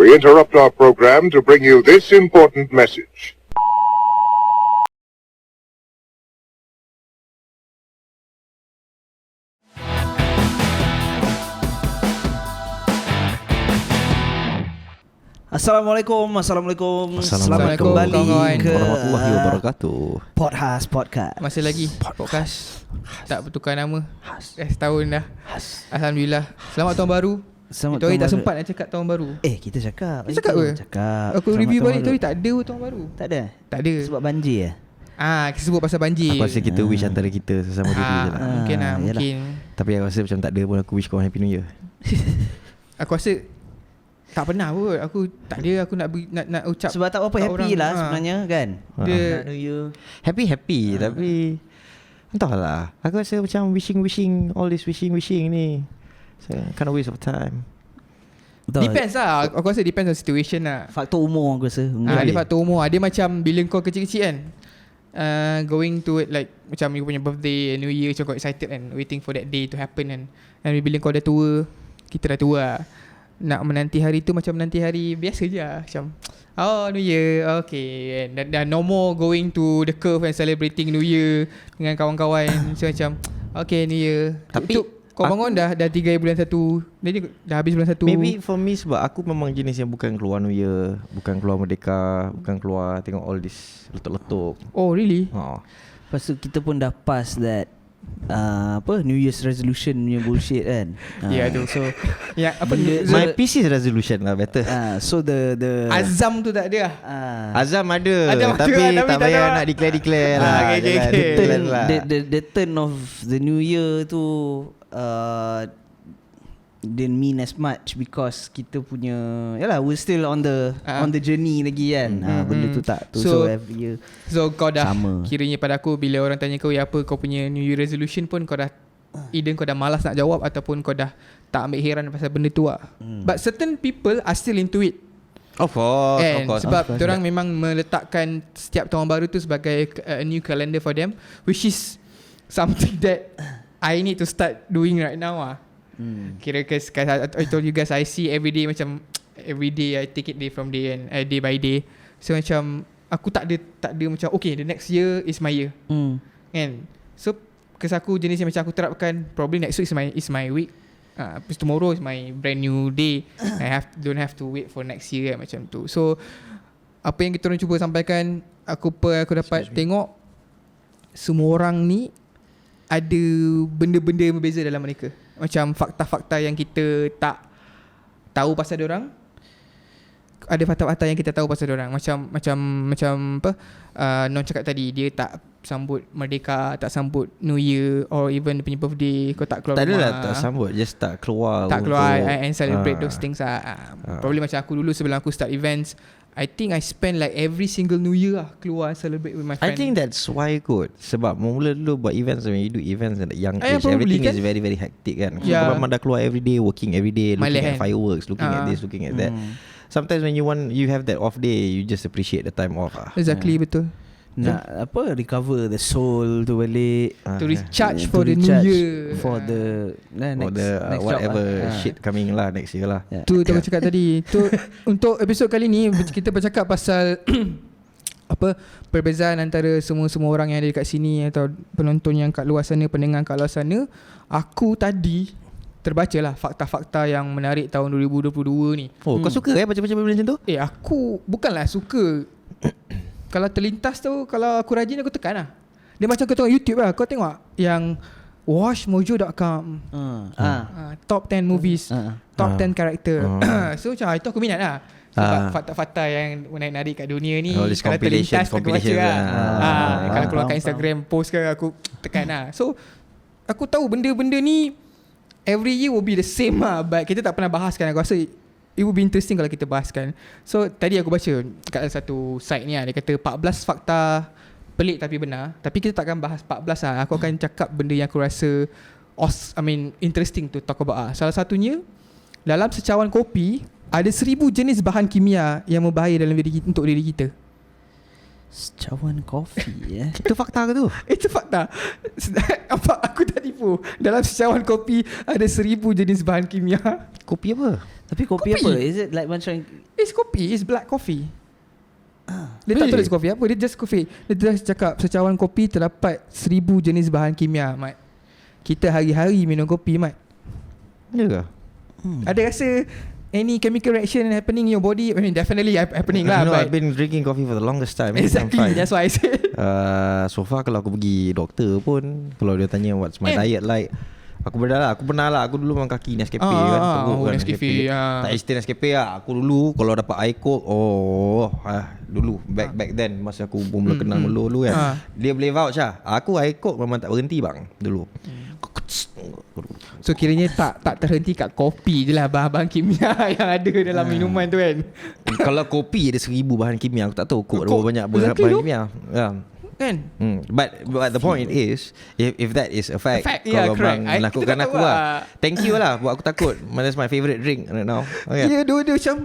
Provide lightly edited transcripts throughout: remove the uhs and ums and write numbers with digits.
We interrupt our program to bring you this important message. Assalamualaikum. Selamat kembali kawan-kawan. ke Warahmatullahi wabarakatuh. Podcast. Masih lagi podcast. Tak bertukar nama. Setahun dah. Alhamdulillah. Selamat tahun baru. Itu hari tak sempat nak cakap tahun baru. Kita cakap. Kita cakap ke? Cakap. Aku review balik tu tak ada tahun baru. Tak ada. Tak ada. Sebab banjir ya. Kita sebut pasal banjir. Aku rasa kita wish antara kita sesama diri je lah. Mungkin lah. yalah. Mungkin. Tapi aku rasa macam tak ada pun aku wish korang Happy New Year. Aku rasa tak pernah pun. Aku tak ada. Aku nak ucap. Sebab tak apa kat happy orang. lah sebenarnya kan. Dia New Year. Happy tapi entahlah. Aku rasa macam wishing all this wishing ni. So, kind of waste of time. Betul. depends lah. Aku rasa depends on situation lah. Faktor umur aku rasa. Dia faktor umur. Dia macam bila kau kecil-kecil kan, going to it like macam you punya birthday, New Year, macam kau excited and waiting for that day to happen kan. And bila kau dah tua, kita dah tua lah, nak menanti hari tu macam menanti hari biasa je lah. Macam New Year, okay. And dah no more going to the curve and celebrating New Year dengan kawan-kawan. So macam okay, New Year. Tapi kau bangun dah 3 bulan 1. Jadi dah habis bulan 1. Maybe for me sebab aku memang jenis yang bukan keluar New Year, bukan keluar Merdeka, bukan keluar tengok all this letup-letup. Oh really? Lepas tu kita pun dah pass that New Year's resolution punya bullshit kan. Ya tu. So My PC resolution lah better. so the Azam tu tak ada lah. Azam ada, Azam ada, tapi tapi tak tak payah ada. nak declare lah. Okay. Jalan lah. the turn of the new year tu didn't mean as much because kita punya we're still on the journey lagi kan. Benda tu tak tu, so every year. So kau dah sama. kiranya pada aku bila orang tanya kau apa kau punya New Year resolution pun kau dah either kau dah malas nak jawab ataupun kau dah tak ambil heran pasal benda tu lah. But certain people are still into it. Of course, And of course. sebab diorang memang meletakkan setiap tahun baru tu sebagai a new calendar for them, which is something that I need to start doing right now lah. Kira cause I told you guys I see every day macam every day I take it day from day and day by day. So macam aku tak ada macam okay the next year is my year. Kan? So cause aku jenis yang macam aku terapkan probably next week is my week. Tomorrow is my brand new day. I don't have to wait for next year kan, macam tu. So apa yang kita orang cuba sampaikan, aku dapat tengok semua orang ni ada benda-benda yang berbeza dalam mereka. Macam fakta-fakta yang kita tak tahu pasal diorang, ada fakta-fakta yang kita tahu pasal diorang. Macam apa Non cakap tadi, dia tak sambut Merdeka, tak sambut New Year or even dia punya birthday, kau tak keluar Tak rumah. adalah tak sambut, just tak keluar. Tak keluar and celebrate those things lah. Probably macam aku dulu sebelum aku start events, I think I spend like every single New Year lah keluar celebrate with my friend. I think that's why kot. Sebab mula dulu buat events, when you do events at a young age, probably everything kan? is very very hectic kan. So Yeah. kalau memang dah keluar every day, working every day, looking Malah at kan? fireworks, looking at this, looking at that. Sometimes when you have that off day, you just appreciate the time off lah. Exactly, betul. Nak recover the soul tu balik, To recharge to for the new recharge year. for the Or next the job whatever lah. shit coming lah next year lah. Yeah. Tu aku cakap tadi. Tu untuk episod kali ni kita bercakap pasal apa perbezaan antara semua orang yang ada dekat sini atau penonton yang kat luar sana, pendengar kat luar sana. Aku tadi terbaca lah fakta-fakta yang menarik tahun 2022 ni. Oh, kau suka baca-baca benda macam tu? Aku bukanlah suka. Kalau terlintas tu, kalau aku rajin aku tekan lah. Dia macam kau tengok YouTube lah. Kau tengok yang watchmojo.com top 10 movies, top 10 character. So macam itu aku minat lah. Sebab fakta-fakta yang menarik kat dunia ni, All this kalau terlintas aku baca lah. Kalau keluar kat Instagram post ke aku tekan lah. So aku tahu benda-benda ni every year will be the same lah, but kita tak pernah bahaskan. Aku rasa it would be interesting kalau kita bahaskan. So tadi aku baca kat satu site ni lah, dia kata 14 fakta pelik tapi benar. Tapi kita takkan bahas 14 lah. Aku akan cakap benda yang aku rasa interesting to talk about lah. Salah satunya, dalam secawan kopi ada 1000 jenis bahan kimia yang berbahaya dalam untuk diri kita. Secawan kopi Itu fakta ke tu? Itu fakta. Apa aku tak tipu. Dalam secawan kopi ada 1000 jenis bahan kimia. Kopi apa? Tapi kopi Kopi. apa? Is it like macam It's kopi. It's black coffee. Dia tak tulis kopi apa. Dia just kopi. Dia just cakap secawan kopi terdapat 1000 jenis bahan kimia, Mat. Kita hari-hari minum kopi, Mat. Ya ke? Ada rasa any chemical reaction happening in your body? I mean, definitely happening lah. No, but I've been drinking coffee for the longest time. exactly. I'm fine. That's why I said. So far kalau aku pergi doktor pun, kalau dia tanya what's my diet like, aku pernah lah. Aku dulu makan kaki Nescafe kan. Teruk kan Nescafe. Tak istilah Nescafe lah. Aku dulu kalau dapat air coke, dulu back then masa aku mula kenal dulu kan. Dia boleh vouch lah. Aku air coke memang tak berhenti bang dulu. So kiranya tak terhenti kat kopi je lah, bahan-bahan kimia yang ada dalam minuman tu kan. Kalau kopi ada 1000 bahan kimia, aku tak tahu coke ada Coke, banyak exactly bahan tu. kimia. Kan? But the point is, if that is a fact, yeah, kalau correct. bang lakukan Kita tak aku tahu lah. lah. Thank you lah buat aku takut. That's my favourite drink right now. Okay. Ya, dia macam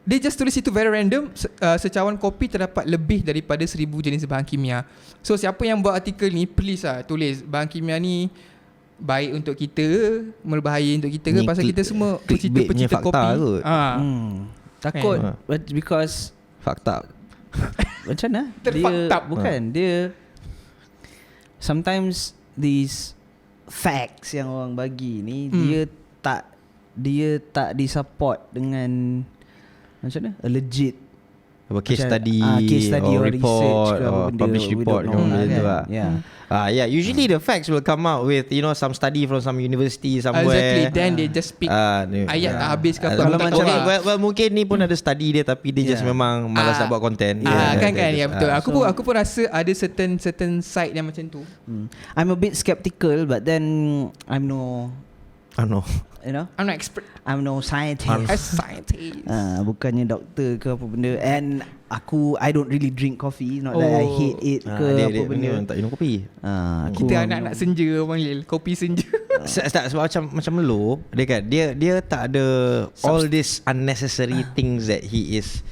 dia just tulis itu very random. Secawan kopi terdapat lebih daripada 1000 jenis bahan kimia. So siapa yang buat artikel ni, please lah tulis bahan kimia ni baik untuk kita, berbahaya untuk kita ke? Ni Pasal kita semua pecinta-pecinta fakta kopi. kot. takut Kan? but because Fakta. macam mana? Terfucked up. Bukan dia sometimes these facts yang orang bagi ni dia tak disupport dengan macam mana? A legit Case macam, study, case study or or research report ke apa or benda, published we report don't know benda tu kan. lah. Yeah. Usually the facts will come out with some study from some university somewhere. Exactly. Then they just pick ayat tak habis ke apa. Kalau Tak macam tahu ni, lah. well, mungkin ni pun ada study dia, tapi dia just memang malas nak buat content. Kan ya betul. Aku pun rasa ada certain site yang macam tu. I'm a bit skeptical but then I'm no no. you know I'm not expert. I'm no scientist. As scientist. Bukannya doktor ke apa benda. And I don't really drink coffee. Not that I hate it ke apa benda. Dia tak minum kopi. Kita anak-anak senja panggil. Kopi senja. Sebab macam Melo, dia tak ada all these unnecessary things that he is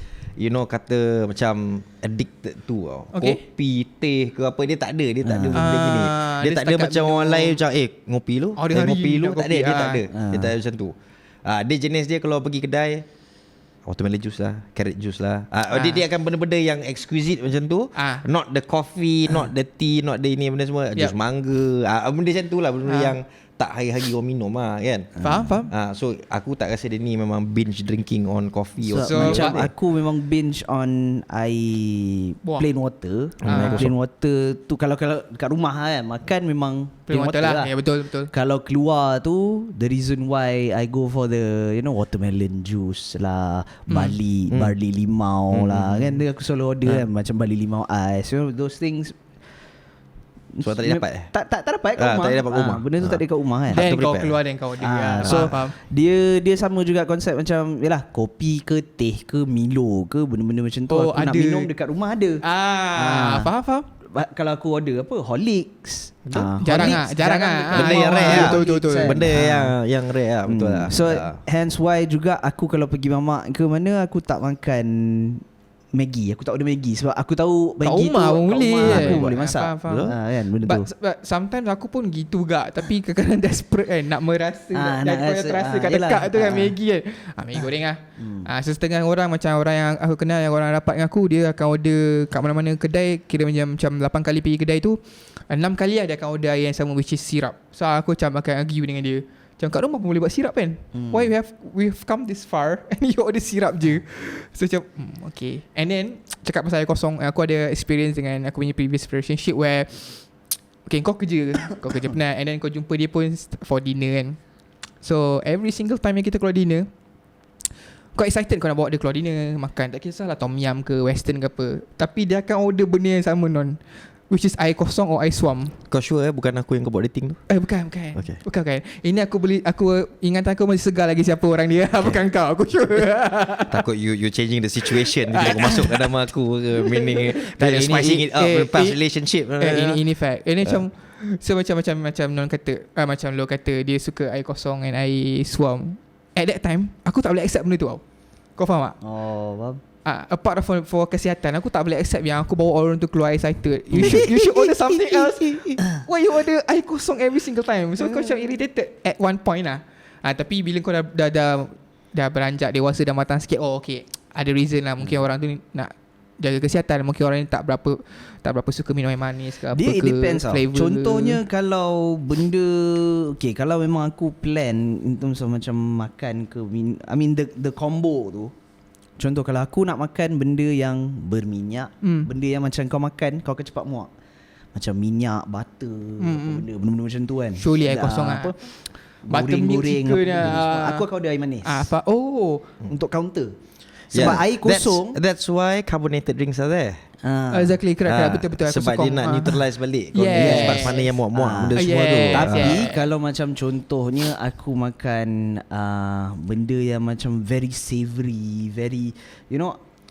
kata macam addicted to. Kopi, teh ke apa, dia tak ada benda gini. Dia tak ada macam orang lain macam ngopi lu, ngopi lu, tak ada. Dia tak ada. Dia tak ada macam tu. Dia jenis dia kalau pergi kedai, watermelon juice lah, carrot juice lah. Dia akan benda-benda yang exquisite macam tu. Not the coffee, not the tea, not the ini benda semua. Jus mangga. Benda macam tu lah, benda yang tak hari-hari orang minum lah kan. Faham? So aku tak rasa dia ni memang binge drinking on coffee. So macam aku memang binge on plain water. Plain water tu kalau dekat rumah kan makan memang plain water lah. Ya betul. Kalau keluar tu, the reason why I go for the watermelon juice lah, barley limau lah kan. Aku selalu order kan macam barley limau ice. Those things sebab tak dapat tak dapat kat rumah. Tak dapat kat rumah. Benda tu tak ada kat rumah kan. Dan kau keluar dan kau order. So dia sama juga konsep macam yalah kopi ke teh ke Milo ke benda-benda macam tu aku nak minum dekat rumah ada. Faham. Kalau aku order apa Horlicks. Jarang benda yang rare. Betul. Benda yang rare lah, betul lah. So hence why juga aku kalau pergi mamak ke mana aku tak makan Maggi. Aku tak order Maggi sebab aku tahu Maggi rumah tu pun boleh. aku boleh masak. Faham. Kan benda tu. But sometimes aku pun gitu gak. Tapi kadang-kadang desperate kan, nak merasa nak terasa kat yelah. dekat tu kan Maggi kan. Maggi goreng lah. So setengah orang macam orang yang aku kenal, yang orang rapat dengan aku, dia akan order kat mana-mana kedai, kira macam 8 kali pergi kedai tu, 6 kali dia akan order air yang sama, which is syrup. So aku macam akan argue dengan dia, macam kat rumah pun boleh buat sirap kan. Why we've come this far and you order sirap je. So macam okay. And then cakap pasal air kosong, aku ada experience dengan aku punya previous relationship where okay, kau kerja penat, and then kau jumpa dia pun for dinner kan. So every single time yang kita keluar dinner, kau excited kau nak bawa dia keluar dinner, makan, tak kisahlah tom yum ke western ke apa, tapi dia akan order benda yang sama which is air kosong or air suam. Kau sure bukan aku yang kau buat dating tu? Bukan. Okay. Bukan. Ini aku ingatan aku masih segar lagi siapa orang dia. Bukan kau, aku sure. Takut you changing the situation bila kau masuk ke nama aku ke, meaning spicing it up past relationship. Ini fact. Ini macam so macam non kata, macam lo kata dia suka air kosong and air suam. At that time aku tak boleh accept benda tu tau. Kau faham tak? Faham. Apart for kesihatan, aku tak boleh accept yang aku bawa orang tu keluar excited. You should order something else. Why you order air kosong every single time? So kau macam irritated at one point lah. Tapi bila kau dah dah beranjak dewasa, dah matang sikit, oh okay, ada reason lah. Mungkin orang tu nak jaga kesihatan. Mungkin orang ni tak berapa suka minum air manis ke apa Dia ke, it depends tau. flavor Contohnya kalau benda kalau memang aku plan in terms of macam makan ke I mean the combo tu. Contoh kalau aku nak makan benda yang berminyak, benda yang macam kau makan kau akan cepat muak. Macam minyak, butter, apa benda-benda macam tu kan. Surely air kosong lah. Goreng-goreng Butter milk apa chicken benda. Aku akan order air manis untuk counter. Sebab air kosong That's why carbonated drinks are there. Exactly, correct. Betul-betul aku Sebab dia sokong. nak neutralize balik Yes. sebab mana yang muak-muak benda semua yes. tu. Tapi kalau macam contohnya aku makan benda yang macam very savoury, very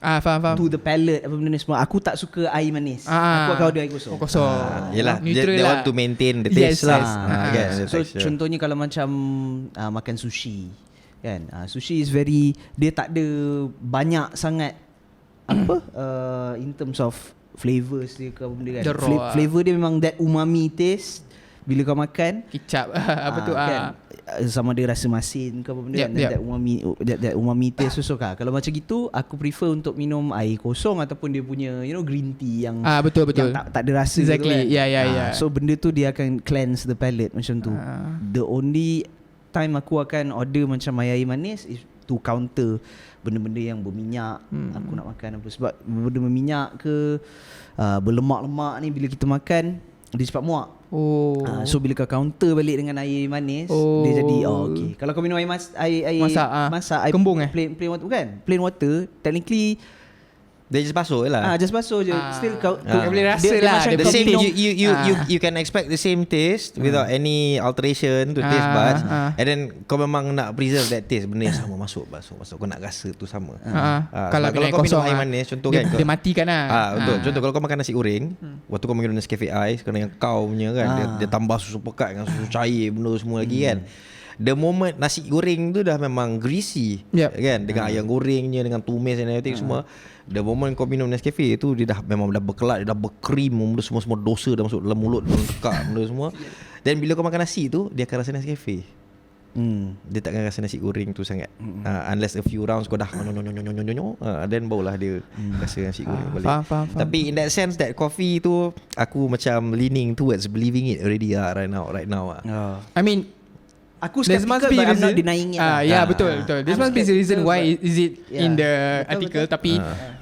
Faham. to the palate apa benda ni semua, aku tak suka air manis. Aku akan order air kosong. Yelah, Neutral they lah. want to maintain the Yes, taste lah. yes. Kan, the So texture. contohnya kalau macam makan sushi kan, sushi is very, dia tak ada banyak sangat in terms of flavors dia ke apa benda kan. The raw Flavor dia memang that umami taste bila kau makan. Kicap apa tu kan, sama ada rasa masin ke apa benda Yep, kan, yep. that umami taste susuk lah. Kalau macam gitu aku prefer untuk minum air kosong ataupun dia punya green tea yang betul yang tak ada rasa Exactly. tu kan. Yeah. So benda tu dia akan cleanse the palate macam tu. The only time aku akan order macam air manis is to counter benda-benda yang berminyak. Aku nak makan apa, sebab benda berminyak ke berlemak-lemak ni bila kita makan dia cepat muak. So bila kau counter balik dengan air manis, dia jadi okay. Kalau kau minum air masak air kembung plain water, bukan plain water, technically Dia just basuh je lah. just basuh je. Still kau boleh rasa dia lah. macam Dia The kau same minum, you can expect the same taste without any alteration to taste buds, and then kau memang nak preserve that taste, benda yang sama masuk kau nak rasa tu sama. Kalau Kalau kau minum air manis contoh dia, kan, dia matikan lah. betul. Contoh kalau kau makan nasi goreng, waktu kau minum Nescafe Ice, kena yang kau punya kan, dia tambah susu pekat dengan susu cair benda semua lagi kan. The moment nasi goreng tu dah memang greasy, kan, dengan ayam gorengnya, dengan tumis dan everything semua. The moment kau minum Nescafe tu, dia dah memang dah berkelat, dia dah berkrim, benda semua dosa dah masuk dalam mulut, dalam tekak benda semua. Dan bila kau makan nasi tu, dia akan rasa Nescafe. Dia takkan rasa nasi goreng tu sangat. Unless a few rounds kau dah then barulah dia rasa nasi goreng balik. Faham. Tapi in that sense, that coffee tu aku macam leaning towards believing it already right now. I mean, aku there skeptical must be but I'm reason. not denying it lah. Betul. There I'm must be a reason skeptical, why but- is it in the Betul, article. betul. Tapi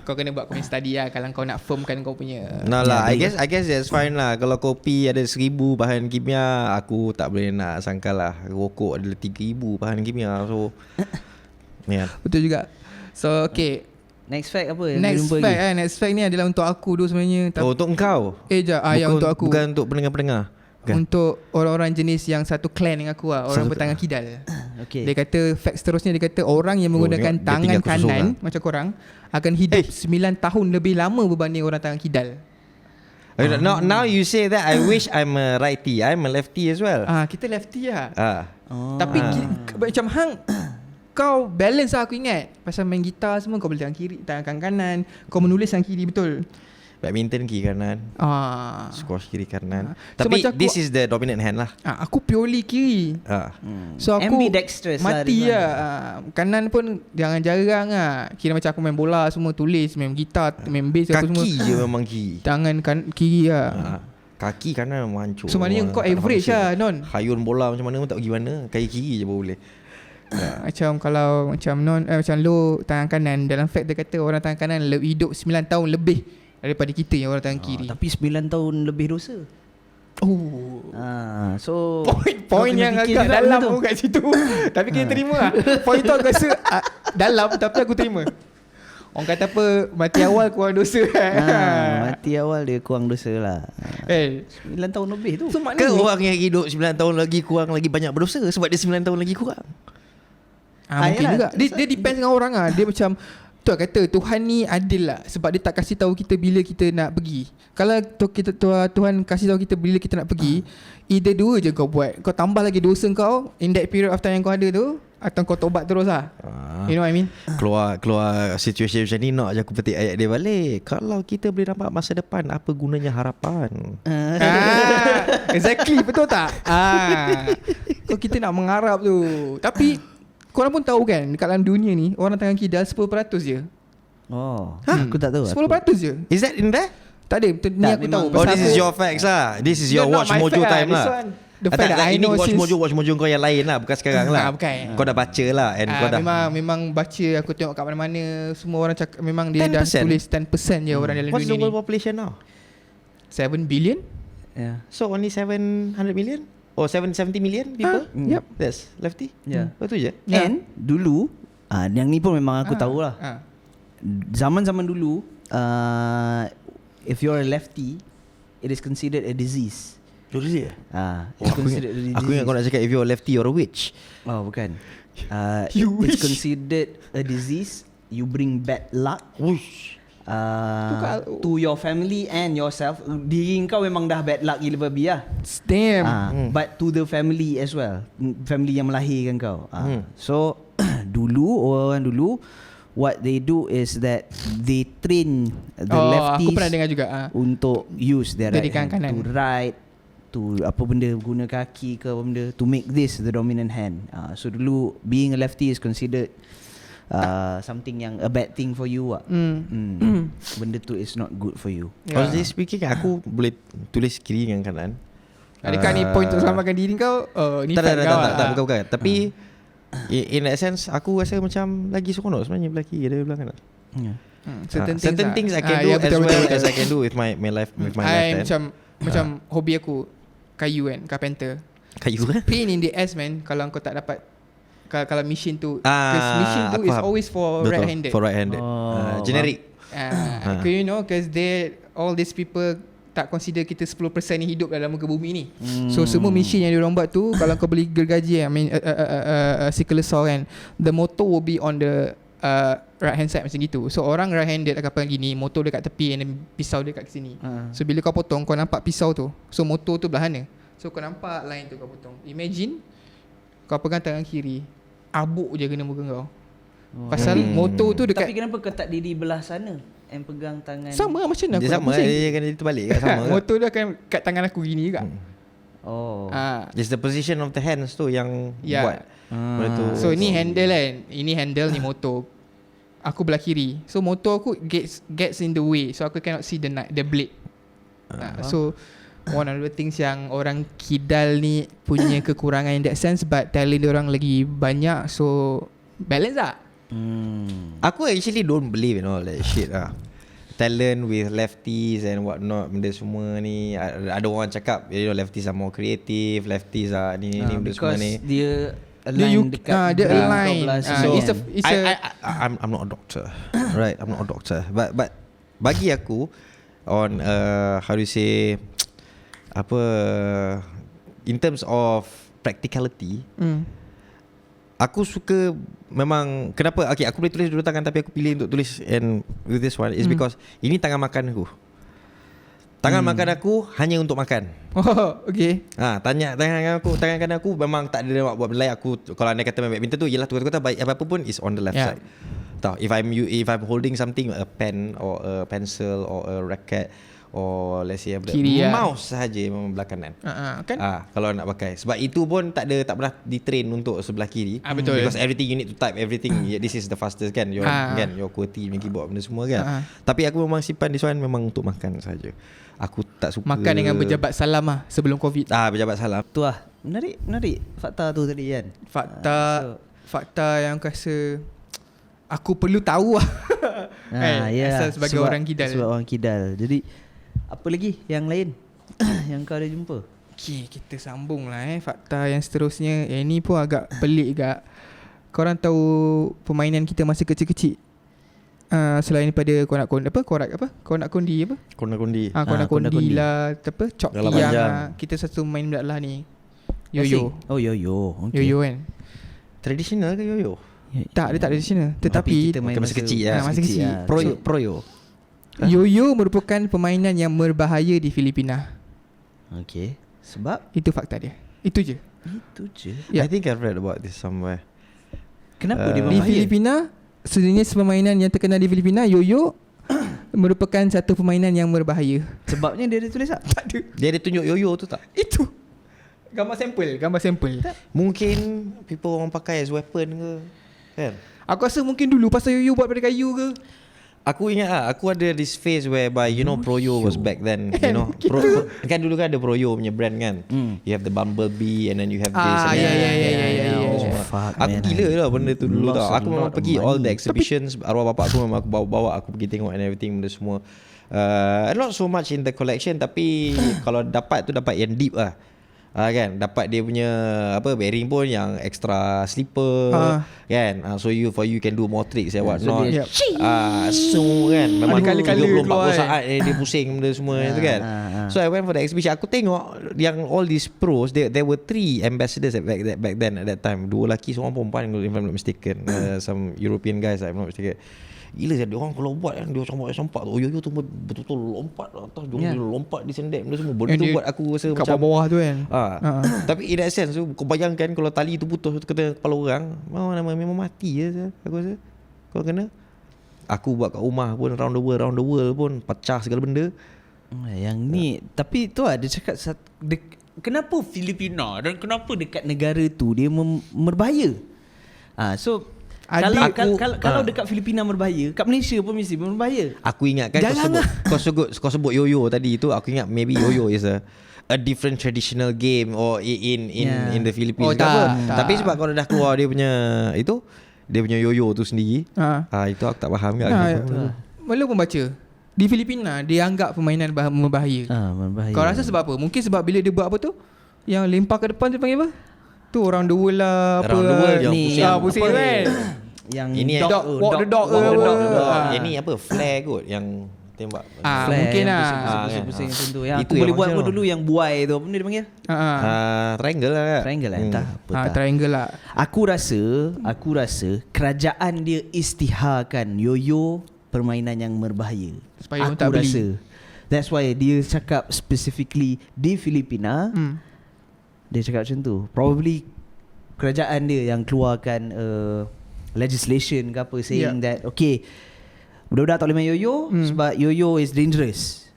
kau kena buat kau punya study lah kalau kau nak firmkan kau punya. Nah lah, I guess that's fine lah. Kalau kopi ada 1,000 bahan kimia, aku tak boleh nak sangkal lah. Rokok adalah 3,000 bahan kimia. So Betul juga. So okay, Next fact apa yang next jumpa fact lagi? next fact ni adalah untuk aku dulu sebenarnya. untuk engkau. Ya untuk aku. Bukan untuk pendengar-pendengar. Bukan. Untuk orang-orang jenis yang satu clan dengan aku lah, orang bertangan kidal. Okay. Dia kata fact seterusnya, dia kata orang yang menggunakan dia tangan tinggal kosong kanan macam korang akan hidup 9 tahun lebih lama berbanding orang tangan kidal. Now you say that, I wish I'm a righty. I'm a lefty as well. Kita lefty lah. Ah. Tapi macam hang kau balance lah, aku ingat. Pasal main gitar semua kau boleh tangan kiri, tangan kanan. Kau menulis tangan kiri, betul. Badminton kiri kanan, squash kiri kanan. So Tapi macam this is the dominant hand lah. Aku purely kiri. So aku Ambidextrous lah mati Rizwan. lah. Kanan pun jangan jarang lah. Kira macam aku main bola semua, tulis, main gitar, main bass apa semua. Kaki je memang kiri. Tangan kiri lah. Kaki kanan memang hancur. So maknanya kau Tak ada average function. lah, Non. Hayun bola macam mana pun tak pergi mana. Kaki kiri je baru boleh. Macam kalau macam macam lo tangan kanan, dalam fact dia kata orang tangan kanan hidup 9 tahun lebih daripada kita yang orang tangan kiri. Tapi 9 tahun lebih dosa. So Point kau kena yang fikir agak juga dalam benda tu. tu kat situ. Tapi kena terima lah. Point tu aku rasa dalam, tapi aku terima. Orang kata apa, mati awal kurang dosa. Mati awal dia kurang dosa lah. 9 tahun lebih tu. So Ke maknanya orang yang hidup 9 tahun lagi kurang lagi banyak berdosa sebab dia 9 tahun lagi kurang. mungkin yalah. juga. Dia depends dengan orang lah. Dia macam tu lah kata Tuhan ni adil lah, sebab dia tak kasih tahu kita bila kita nak pergi. Kalau Tuhan kasih tahu kita bila kita nak pergi, either dua je kau buat. Kau tambah lagi dosa kau in that period of time yang kau ada tu, atau kau tobat terus lah. You know what I mean? Keluar situasi macam ni, nak je aku petik ayat dia balik. Kalau kita boleh nampak masa depan, apa gunanya harapan? Exactly, betul tak? Kau kita nak mengharap tu. Tapi korang pun tahu kan, dekat dalam dunia ni orang tangan kidal 10% je. Oh, aku tak tahu. 10% je. Is that in there? Tak ada, ni Tak, aku memang- tahu. Oh, pasal this is aku- your facts lah. This is your No, Watch not my Mojo fact time This lah. one, the fact that I ini know Watch since Mojo kau yang lain lah, bukan sekarang lah. bukan. Kau dah baca lah and kau dah memang baca, aku tengok kat mana-mana semua orang cakap memang dia 10%? dah tulis 10% je orang dalam What's the dunia world ni. population now? 7 billion? Yeah. So only 700 million? Or 770 million people? Yep. That's lefty? Yeah. Betul je? Yeah. And dulu yang ni pun memang aku tahulah. Zaman-zaman dulu if you're a lefty, it is considered a disease. Betul je? It's considered a disease. Aku ingat kau nak cakap if you're a lefty you're a witch. Oh, bukan. You It's wish. considered a disease. You bring bad luck Wish. to your family and yourself. Diri kau memang dah bad luck gila babi lah. Damn. But to the family as well, family yang melahirkan kau. So dulu orang dulu, what they do is that they train the lefties aku pernah dengar juga. untuk use their right Dari hand kanan. to write, to apa benda, guna kaki ke apa benda, to make this the dominant hand. So dulu being a lefty is considered something yang a bad thing for you. Benda tu is not good for you. Honestly speaking, aku boleh tulis kiri dengan kanan. Adakah ni point untuk selamatkan diri kau? Ni Tak, fact kau lah. bukan. Tapi in that sense, aku rasa macam lagi seronok sebenarnya belah kiri daripada belah kanan. Certain things I can do as well as I can do with my life, with my I left hand. macam hobi aku kayu kan, carpenter. Kayu kan? Pain in the ass man kalau kau tak dapat kalau machine tu, because machine tu aku is faham. always for Betul, right-handed. for right-handed. Generic. You know, because all these people tak consider kita 10% ni hidup dalam muka bumi ni. So semua machine yang diorang buat tu, kalau kau beli gergaji, I mean circular saw kan, the motor will be on the right hand side macam gitu. So orang right handed akan pegang gini, motor dekat tepi and then pisau dekat sini. So bila kau potong, kau nampak pisau tu. So motor tu belah mana? So kau nampak line tu kau potong. Imagine kau pegang tangan kiri, abuk je kena muka kau. Pasal motor tu dekat Tapi kenapa kau tak diri belah sana and pegang tangan? sama lah macam mana aku Dia nak sama, pusing. dia akan jadi terbalik kat sama. Motor dia akan kat tangan aku gini juga. Oh. It's the position of the hands tu yang Yeah. buat. Benda tu. So ni handle kan, ini handle ni motor. Aku belah kiri. So motor aku gets in the way. So aku cannot see the blade. So one of the things yang orang kidal ni punya kekurangan in that sense, but talent dia orang lagi banyak. So balance tak? Aku actually don't believe in all that shit lah. Talent with lefties and what not, benda semua ni. Ada orang cakap, you know, lefties are more creative, lefties are ni benda semua Because ni. dia Dia align dekat dia brain kau align. belah So, sini it's kan. a I'm not a doctor. Right, I'm not a doctor. But bagi aku on how do you say apa, in terms of practicality, aku suka memang, kenapa aku boleh tulis dua tangan tapi aku pilih untuk tulis and with this one is because ini tangan makan aku. Tangan makan aku hanya untuk makan. Oh, okay. Tangan kanan aku memang tak ada nak buat benda lain. Aku kalau anda kata main badminton tu ialah tukar-tukar baik apa pun is on the left side. Tahu, if I'm holding something, a pen or a pencil or a racket or let's say Kiri mouse sahaja memang belah kanan. Kan? Kalau nak pakai. Sebab itu pun tak pernah ditrain untuk sebelah kiri. Betul. Because everything you need to type everything. This is the fastest kan. Your kan your QWERTY punya keyboard benda semua kan. Tapi aku memang simpan this one memang untuk makan saja. Aku tak suka Makan dengan berjabat salam lah sebelum COVID. berjabat salam. Tu lah. Menarik fakta tu tadi kan. Fakta yang aku rasa aku perlu tahu lah. Asal sebagai orang kidal. Sebab orang kidal. Jadi apa lagi yang lain yang kau ada jumpa? Okay, kita sambung lah fakta yang seterusnya. Yang ni pun agak pelik juga. Korang tahu permainan kita masa kecil-kecil? Selain daripada konak-kondi apa? Konak-kondi. Konak-kondi lah, apa? Cok Dalam tiang panjang. lah. Kita satu main benda lah ni. Yoyo. Oh yoyo. Okay. Yoyo kan. Tradisional ke yoyo? Tak, dia tak tradisional. Tetapi kita main masa kecil lah. masa kecil. Proyo. Yoyo merupakan permainan yang berbahaya di Filipina. Okay. Sebab Itu fakta dia. Itu je. itu je. Yeah. I think I've read about this somewhere. Kenapa dia Di berbahaya? Filipina, sejenis permainan yang terkenal di Filipina, yoyo merupakan satu permainan yang berbahaya. Sebabnya dia ada tulis tak? Tak ada. Dia ada tunjuk yoyo tu tak? Itu. Gambar sampel. Mungkin people orang pakai as weapon ke, kan? Aku rasa mungkin dulu pasal yoyo buat dari kayu ke. Aku ingat aku ada this phase whereby Proyo was back then, kan dulu kan ada Proyo punya brand kan. You have the Bumblebee and then you have this. Ya. Fuck, Aku man. gila lah benda tu dulu tau. Aku memang lot of pergi all the money. exhibitions. Arwah bapak aku memang aku bawa aku pergi tengok and everything benda semua. Not so much in the collection, tapi kalau dapat tu dapat yang deep lah. Kan dapat dia punya bearing pun yang extra slipper kan. So you can do more tricks and what not. So kan memang Ada colour-colour 30-40 keluar, saat dia pusing benda semua tu kan. So I went for the exhibition. Aku tengok yang all these pros, there were 3 ambassadors back then at that time. 2 lelaki, seorang perempuan if I'm not mistaken. Some European guys if I'm not mistaken. Gila dia orang kalau buat kan, dia campak tu yoyo tu betul-betul lompat atas, dia lompat di sendek benda semua. Benda tu buat aku rasa kat macam bawah tu kan. Tapi in that sense tu, kau bayangkan kalau tali tu putus tu kena kepala orang, memang mati je aku rasa. Kalau kena, aku buat kat rumah pun round the world pun pecah segala benda. Yang ni tapi tu ada cakap kenapa Filipina dan kenapa dekat negara tu dia berbahaya. So kalau dekat Filipina berbahaya, kat Malaysia pun mesti berbahaya. Aku ingat kan kau sebut yoyo tadi tu, aku ingat maybe yoyo is a different traditional game or in the Philippines. Tapi sebab kalau dah keluar dia punya yoyo tu sendiri, itu aku tak faham kan. Mula pun baca di Filipina dia anggap permainan berbahaya. Berbahaya. Kau rasa sebab apa? Mungkin sebab bila dia buat apa tu, yang lempar ke depan tu panggil apa? Tu orang the world lah, apa Around the world yang ni, pusing kan. Yang ini walk the dog. Yang ni apa, flare kot yang tembak. Mungkin lah. Pusing macam tu. Yang Itu aku boleh yang buat macam apa dulu yang buai tu, apa benda dia panggil? Triangle lah. Triangle lah, entah apa tak. Triangle lah. Aku rasa kerajaan dia istiharkan yoyo permainan yang berbahaya. Supaya orang aku tak beli. rasa that's why dia cakap specifically di Filipina. Dia cakap macam tu. Probably kerajaan dia yang keluarkan legislation ke apa saying that okay, budak-budak tak boleh main yoyo sebab yoyo is dangerous.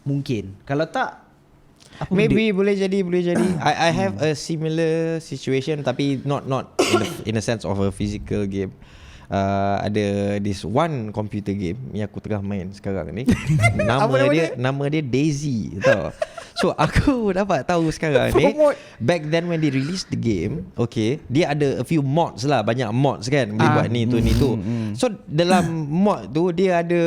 Mungkin. Kalau tak Maybe boleh jadi. I have a similar situation tapi not in a sense of a physical game. Ada this one computer game yang aku tengah main sekarang ni. Nama dia Daisy, tahu. So aku dapat tahu sekarang ni, back then when they released the game, okay, dia ada a few mods lah, banyak mods kan, boleh buat ni tu. So dalam mod tu dia ada,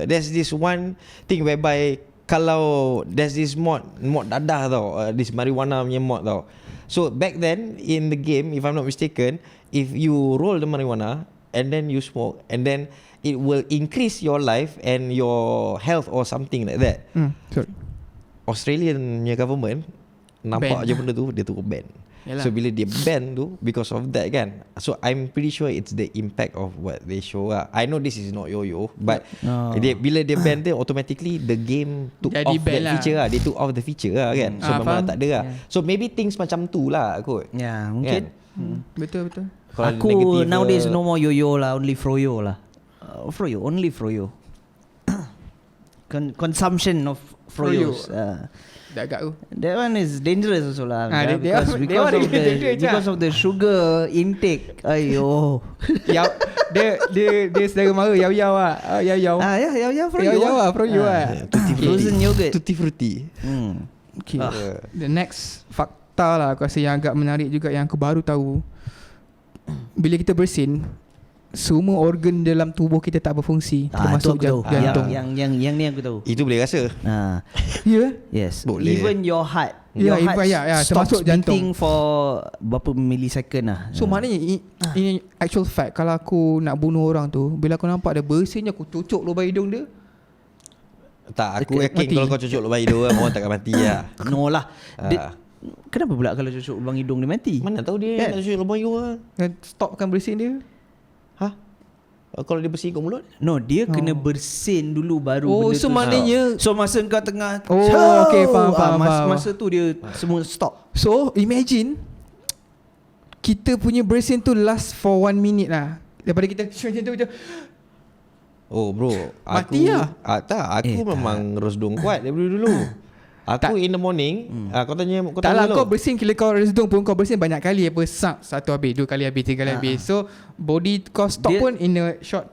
there's this one thing whereby kalau there's this mod dadah tau, this marijuana punya mod tau. So back then in the game, if I'm not mistaken, if you roll the marijuana and then you smoke, and then it will increase your life and your health or something like that. Sorry. Australian punya government nampak je benda tu, dia tu ban. Yalah. So bila dia ban tu, because of that kan, so I'm pretty sure it's the impact of what they show lah. I know this is not yo-yo, but bila dia ban tu, automatically the game took jadi off that lah. feature lah. Dia took off the feature lah kan. So memang tak ada lah. So maybe things macam tu lah kot. ya, mungkin Betul. Kalau aku negative, nowadays no more yoyo lah, only froyo lah. Only froyo. Consumption of froyos. Dah agak tu. That one is dangerous also lah. Because of the sugar intake. Ayo. Dia sedara mara yau-yau lah. Yau-yau. Ya, froyo. Yau-yau lah, froyo lah. Frozen yogurt. Tutti frutti. Okay. The next fakta lah aku rasa yang agak menarik juga yang aku baru tahu. Bila kita bersin, semua organ dalam tubuh kita tak berfungsi, termasuk jantung. Yang ni aku tahu. Itu boleh rasa. Ya? Yes. Boleh. Even your heart. Ya, Your heart termasuk stops beating for berapa millisecond lah. So maknanya in actual fact, kalau aku nak bunuh orang tu, bila aku nampak dia bersin, aku cucuk lubang hidung dia. Tak, aku yakin mati. kalau kau cucuk lubang hidung orang takkan mati lah. No lah. Kenapa pula kalau cucuk lubang hidung dia mati? Mana tahu dia nak cucuk lubang hidung lah. Stopkan bersin dia. Kalau dia bersin kat mulut? No, dia kena bersin dulu baru benda so tu maknanya So masa kau tengah okay, faham. Masa tu dia semua stop. So imagine kita punya bersin tu last for 1 minute lah. Daripada kita macam tu. Oh bro, mati lah. Tak, aku memang rosdung kuat daripada dulu. Aku in the morning, kau tanya Tak lah, dulu. kau bersin kira kau resdung pun kau bersin banyak kali apa, satu habis, 2 kali habis, 3 kali habis. So body kau stop Dia- pun in a short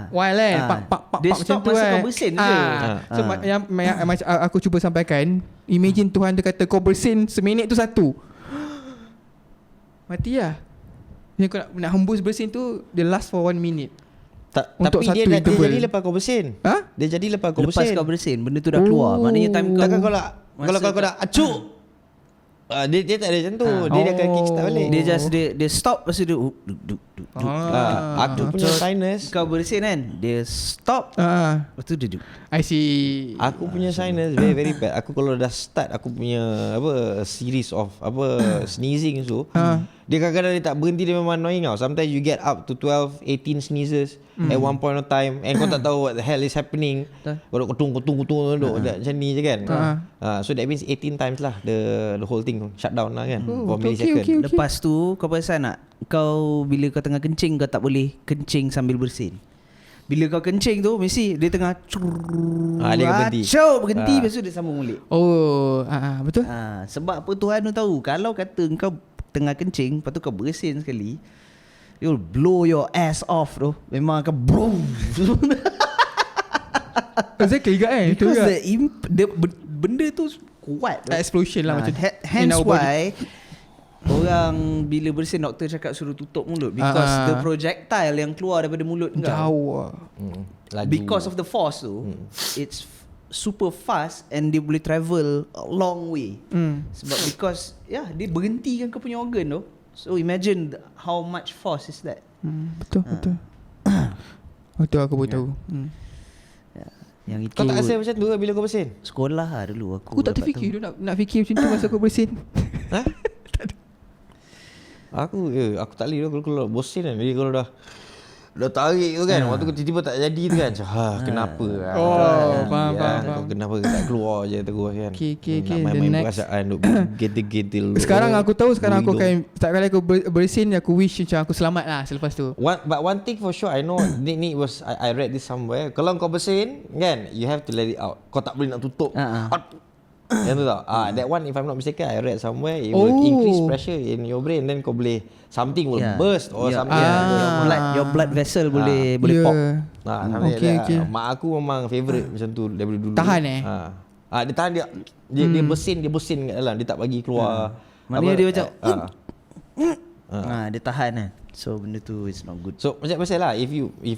while Ah. pak Dia macam stop tu masa kan. kau bersin je. So yang macam aku cuba sampaikan, imagine Tuhan dia kata kau bersin seminit tu 1. Mati lah. Yang kau nak hembus bersin tu, dia last for 1 minute. Untuk Tapi satu dia interval. jadi lepas kau bersin. Ha? Dia jadi lepas kau Lepas bersin. kau bersin, benda tu dah keluar. Maknanya time kau Takkan kau nak masa kalau kau dah acuk. Dia tak ada macam tu. Dia akan kick start balik. Dia just dia stop, lepas tu dia duk. Aku punya sinus, Kau bersin kan, dia stop, lepas tu dia duk. I see. aku punya sinus very very bad. Aku kalau dah start aku punya series of sneezing tu, dia kadang-kadang dia tak berhenti, dia memang annoying tau. Sometimes you get up to 12, 18 sneezes at one point of time and kau tak tahu what the hell is happening. Kau duk ketung macam ni je kan. So that means 18 times lah the whole thing shut down lah kan for millisecond. okay. Lepas tu kau perasan tak, kau bila kau tengah kencing, kau tak boleh kencing sambil bersin. Bila kau kencing tu, mesti dia tengah dia berhenti. berhenti, lepas tu dia sambung balik. Betul. Sebab apa Tuhan tu tahu, kalau kata kau tengah kencing, lepas tu kau bersin sekali, you'll blow your ass off tu. Memang akan boom. Exactly kan. Itu Because juga. benda tu kuat tu. Explosion lah macam Hence in our body. why orang bila bersin, doktor cakap suruh tutup mulut. Because the projectile yang keluar daripada mulut kau, Jauh. Laju. because of the force tu, it's super fast and dia boleh travel a long way. Sebab because dia berhentikan kau punya organ tu. So imagine how much force is that. Betul. Betul aku boleh tahu. Yang itu Kau tak rasa macam tu bila kau bersin? sekolah lah dulu aku. Aku tak dapat terfikir nak fikir macam tu masa aku bersin. Ha? Aku tak boleh kalau bosin kan. Jadi kalau dah tarik tu kan, waktu tiba-tiba tak jadi tu kan, macam kenapa lah. Faham. Kau kenapa tak keluar je terus kan. Okay. Nak The main-main next. perasaan, duk getil-getil. Sekarang aku tahu, sekarang aku Hidung. akan, setiap kali aku bersin, aku wish macam aku selamat lah selepas tu. But one thing for sure I know, ni was I read this somewhere. Kalau kau bersin kan, you have to let it out. Kau tak boleh nak tutup. Yang tu tau. That one, if I'm not mistaken, I read somewhere, it will increase pressure in your brain. Then kau boleh, something will burst or something. Your blood vessel boleh pop. Okay. Mak aku memang favourite macam tu daripada dulu. Tahan dia tahan, dia bersin kat dalam, dia tak bagi keluar. Maknanya dia macam dia tahan kan. So benda tu is not good. So macam pasal lah, if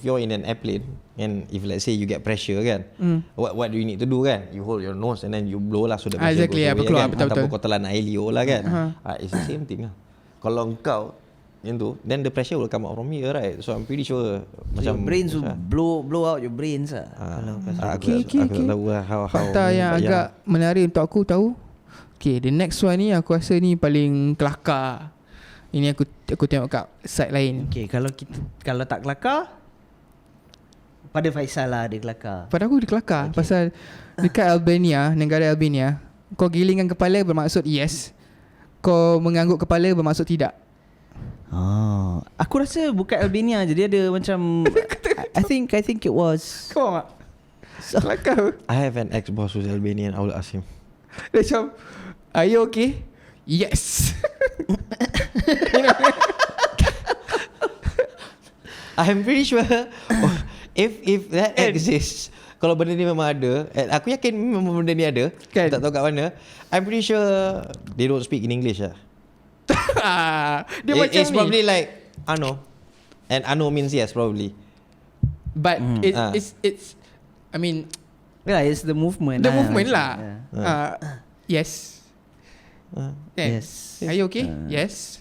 you're in an airplane and if let's say you get pressure kan, what do you need to do kan? You hold your nose and then you blow lah, so the pressure Exactly, goes away keluar, kan. betul. Ataupun kau telan air liur lah kan. It's the same thing lah. Kalau kau yang tu, then the pressure will come out from here, right? So I'm pretty sure Your macam brains will blow out your brains lah. Kalau aku tak tahu lah how Fakta yang agak menarik untuk aku tahu. Okay, the next one ni aku rasa ni paling kelakar. Ini aku tengok kat side lain. Okay, kalau tak kelakar, pada Faisal lah dia kelakar. Pada aku dia kelakar pasal dekat Albania, negara Albania, kau gilingkan kepala bermaksud yes, kau mengangguk kepala bermaksud tidak. Aku rasa bukan Albania je, dia ada macam I think it was Kau faham tak? Kelakar. I have an ex-boss who's Albanian. I will ask him. Dia macam, are you okay? Yes. I'm pretty sure if that exists, kalau benda ni memang ada, aku yakin memang benda ni ada Kan? Tak tahu kat mana. I'm pretty sure they don't speak in English lah. Dia macam It's ni. probably like ano, and ano means yes probably. But it's I mean it's the movement. the movement lah. Yeah. Yes. Yes. Are you okay? Yes.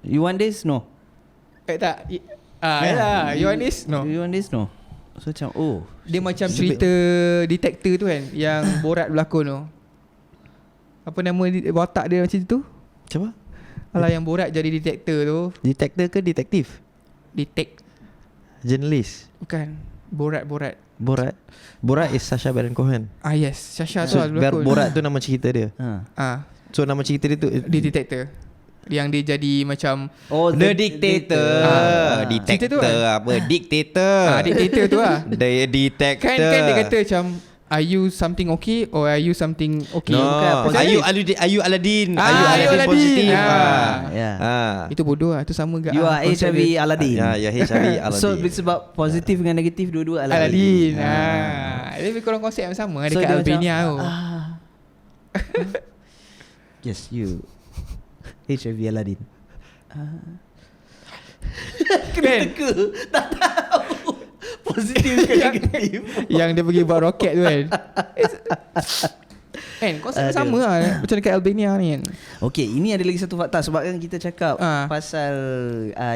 You want this? No. Tak. Yalah. You want this? No. You want this? No. So macam Dia macam cerita detector tu kan, yang Borat berlakon tu. Apa nama watak dia macam tu? Siapa? Alah, yang Borat jadi detector tu. Detector ke detektif? Journalist. Bukan. Borat. Borat is Sacha Baron Cohen. Yes. Sasha tu So lah berlakon. Borat tu nama cerita dia. So nama cerita dia tu Dia detector. Yang dia jadi macam The Dictator. Cerita tu Dictator apa? Dictator. dictator tu lah. The Detector. Kan dia kata macam Are you something okay or are you something okay? No, Bukan, are you Aladdin? Ah, Are you Aladdin Aladdin. positif? Yeah. Itu bodoh lah. Itu sama gak You are HIV Aladdin. Ya, HIV Aladdin. So it's about positif dengan negatif dua-dua Aladdin. Ah. Lebih kurang konsep yang sama So dekat dia Albania tu. Yes, you HIV Aladdin. Kan? Tak tahu positif ke negatif. Yang dia pergi buat roket tu kan. Kan konsep sama lah macam dekat Albania ni kan. Okay, ini ada lagi satu fakta. Sebab kan kita cakap pasal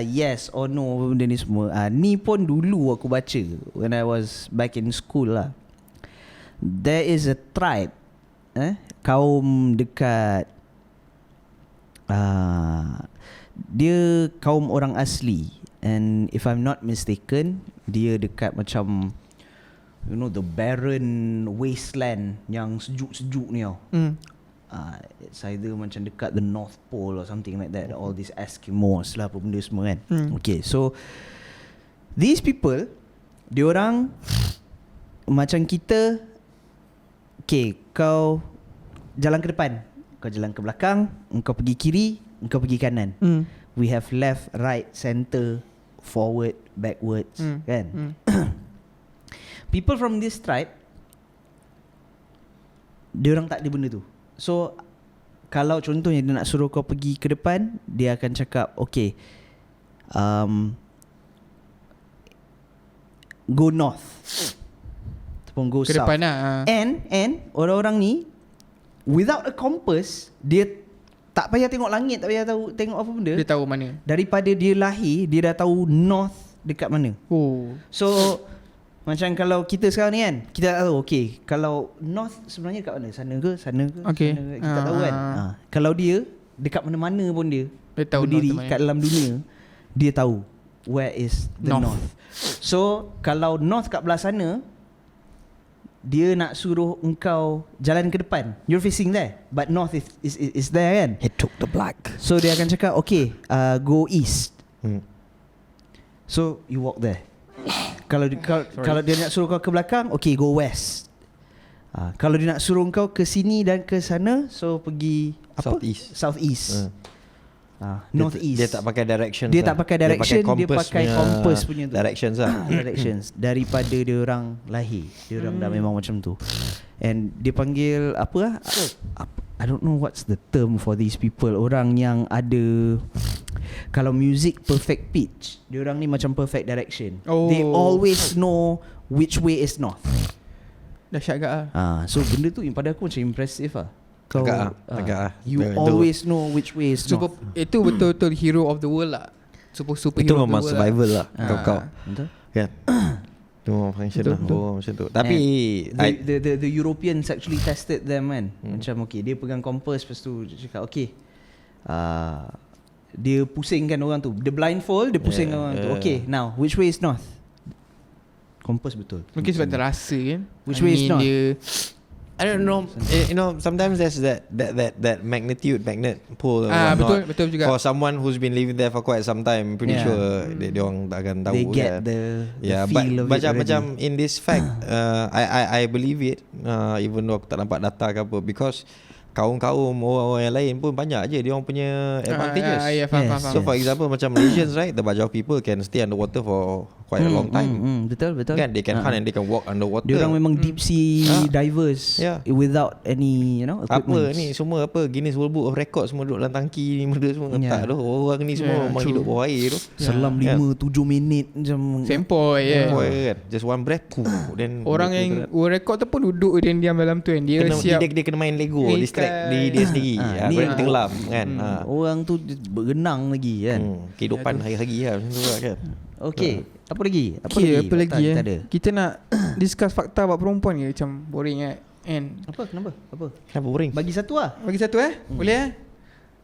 yes or no benda ni semua. Ni pun dulu aku baca when I was back in school lah. There is a tribe, kaum dekat dia kaum orang asli. And if I'm not mistaken, dia dekat macam you know the barren wasteland yang sejuk-sejuk ni tau. It's either macam dekat the North Pole or something like that. All these Eskimos lah apa benda semua kan. Okay, so these people, diorang macam kita. Okay, kau jalan ke depan, kau jalan ke belakang, engkau pergi kiri, engkau pergi kanan. We have left, right, center, forward, backwards, kan? People from this tribe, diorang tak ada benda tu. So kalau contohnya dia nak suruh kau pergi ke depan, dia akan cakap okay, go north ataupun go Ke south. depan lah. And orang-orang ni without a compass, dia tak payah tengok langit, tak payah tahu tengok apa benda. Dia tahu mana. Daripada dia lahir, dia dah tahu north dekat mana. So macam kalau kita sekarang ni kan, kita tak tahu okay, kalau north sebenarnya kat mana? Sana ke? Sana ke? Okay. Sana ke? Kita tak tahu kan. Kalau dia dekat mana-mana pun dia tahu berdiri north kat dalam dunia, dia tahu where is the north. So kalau north kat belah sana, dia nak suruh engkau jalan ke depan. You're facing there, but north is there kan. He took the black. So dia akan cakap okay, go east. So you walk there. Kalau dia nak suruh kau ke belakang, okay, go west. Kalau dia nak suruh kau ke sini dan ke sana, so pergi apa? Southeast. North east. Dia tak pakai direction. Dia tak pakai direction, dia pakai compass punya tu. Directions lah. Directions daripada dia orang lahir. Dia orang dah memang macam tu. And dia panggil apa lah? I don't know what's the term for these people. Orang yang ada, kalau music perfect pitch, dia orang ni macam perfect direction. They always know which way is north. Dahsyat agak lah. So benda tu pada aku macam impressive lah. Kau agak you always know which way is north. Itu betul-betul hero of the world lah. Super itu hero memang of the world survival lah. Kau Betul? kan. Itu memang function lah. Macam tu. Tapi the Europeans actually tested them kan. Macam okay, dia pegang kompas, lepas tu dia cakap okay, dia pusingkan orang tu. Dia blindfold, dia pusingkan orang tu. Okay, now which way is north? Kompas betul. Mungkin sebab terasa kan. Which way is north? Dia I don't know. You know, sometimes there's that magnet pull. Betul juga. For someone who's been living there for quite some time, pretty sure dia orang tak akan tahu. They get kan. the but feel of it macam in this fact, I believe it, even though aku tak nampak data ke apa, because kaum-kaum orang-orang yang lain pun banyak je dia orang punya advantages. Faham. So for example, macam Malaysians, right, the bunch of people can stay underwater for quite a long time. Betul. Kan, they can hunt and they can walk underwater. Dia orang memang deep sea divers without any equipment. Apa ni semua apa Guinness World Book of Records semua duduk dalam tangki ni benda semua tak tu. Orang ni semua memang hidup bawah air tu. Selam 5-7 minit macam sempoi kan. Just one breath then orang yang world record tu pun duduk dia diam dalam tu kan. Dia siap dia kena main Lego, distract diri dia sendiri. Berani tenggelam kan. Orang tu berenang lagi kan. Kehidupan hari-hari lah macam tu kan. Okay, apa lagi? Apa lagi kita nak discuss fakta about perempuan ke? Macam boring kan. Kenapa? Kenapa boring? Bagi satu lah. Bagi satu boleh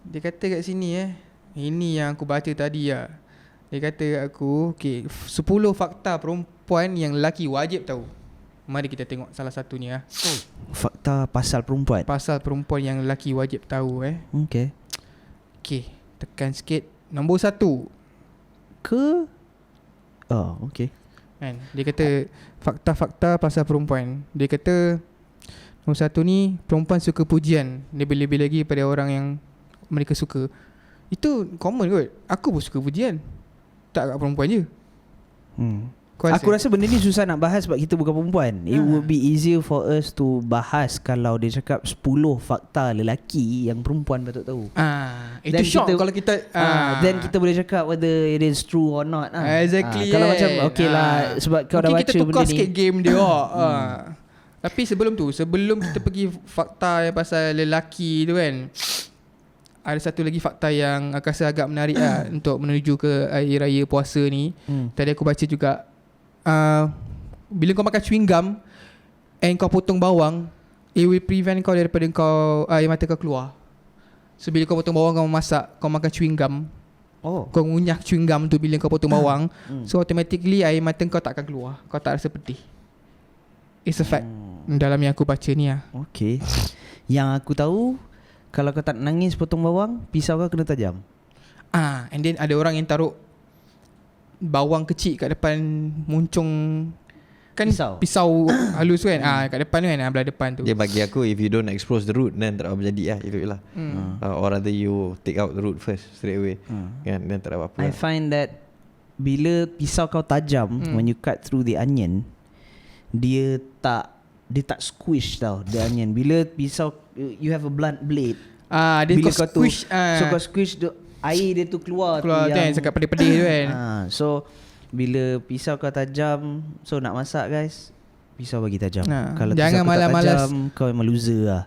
Dia kata kat sini ini yang aku baca tadi lah. Dia kata kat aku, okay, 10 fakta perempuan yang lelaki wajib tahu. Mari kita tengok salah satunya. Fakta pasal perempuan. Pasal perempuan yang lelaki wajib tahu Okay, tekan sikit. Nombor 1. okay. kan. Dia kata fakta-fakta pasal perempuan. Dia kata nombor satu ni, perempuan suka pujian lebih-lebih lagi pada orang yang mereka suka. Itu common kot. Aku pun suka pujian, tak kat perempuan je. Aku rasa benda ni susah nak bahas sebab kita bukan perempuan. It would be easier for us to bahas kalau dia cakap 10 fakta lelaki yang perempuan patut tahu. Itu shock kalau kita then kita boleh cakap whether it is true or not. Exactly. Kalau macam okay lah, sebab kau dah baca kita tukar benda sikit ni. game dia. Tapi sebelum kita pergi fakta yang pasal lelaki tu kan, ada satu lagi fakta yang aku rasa agak menarik lah untuk menuju ke hari raya puasa ni. Tadi aku baca juga, bila kau makan chewing gum and kau potong bawang, it will prevent kau daripada kau air mata kau keluar. So bila kau potong bawang, kau masak, kau makan chewing gum, kau ngunyah chewing gum tu bila kau potong bawang, so automatically air mata kau tak akan keluar. Kau tak rasa pedih. It's a fact dalam yang aku baca ni lah. Okay. Yang aku tahu, kalau kau tak nangis potong bawang, pisau kau kena tajam. And then ada orang yang taruh bawang kecil kat depan muncung kan, pisau halus kan, kat depan tu kan, belah depan tu. Dia bagi aku, if you don't expose the root, then tak apa jadi lah. Itu je lah. Or rather you take out the root first straight away, kan, then tak ada apa-apa. I find that bila pisau kau tajam, when you cut through the onion, dia tak squish tau the onion. Bila pisau, you have a blunt blade, dia bila kau squish, so kau squish the air dia tu keluar tu yang cakap pedih-pedih tu kan. So bila pisau kau tajam, so nak masak guys, pisau bagi tajam. Kalau jangan pisau kau tak malas-malas tajam, kau memang loser lah.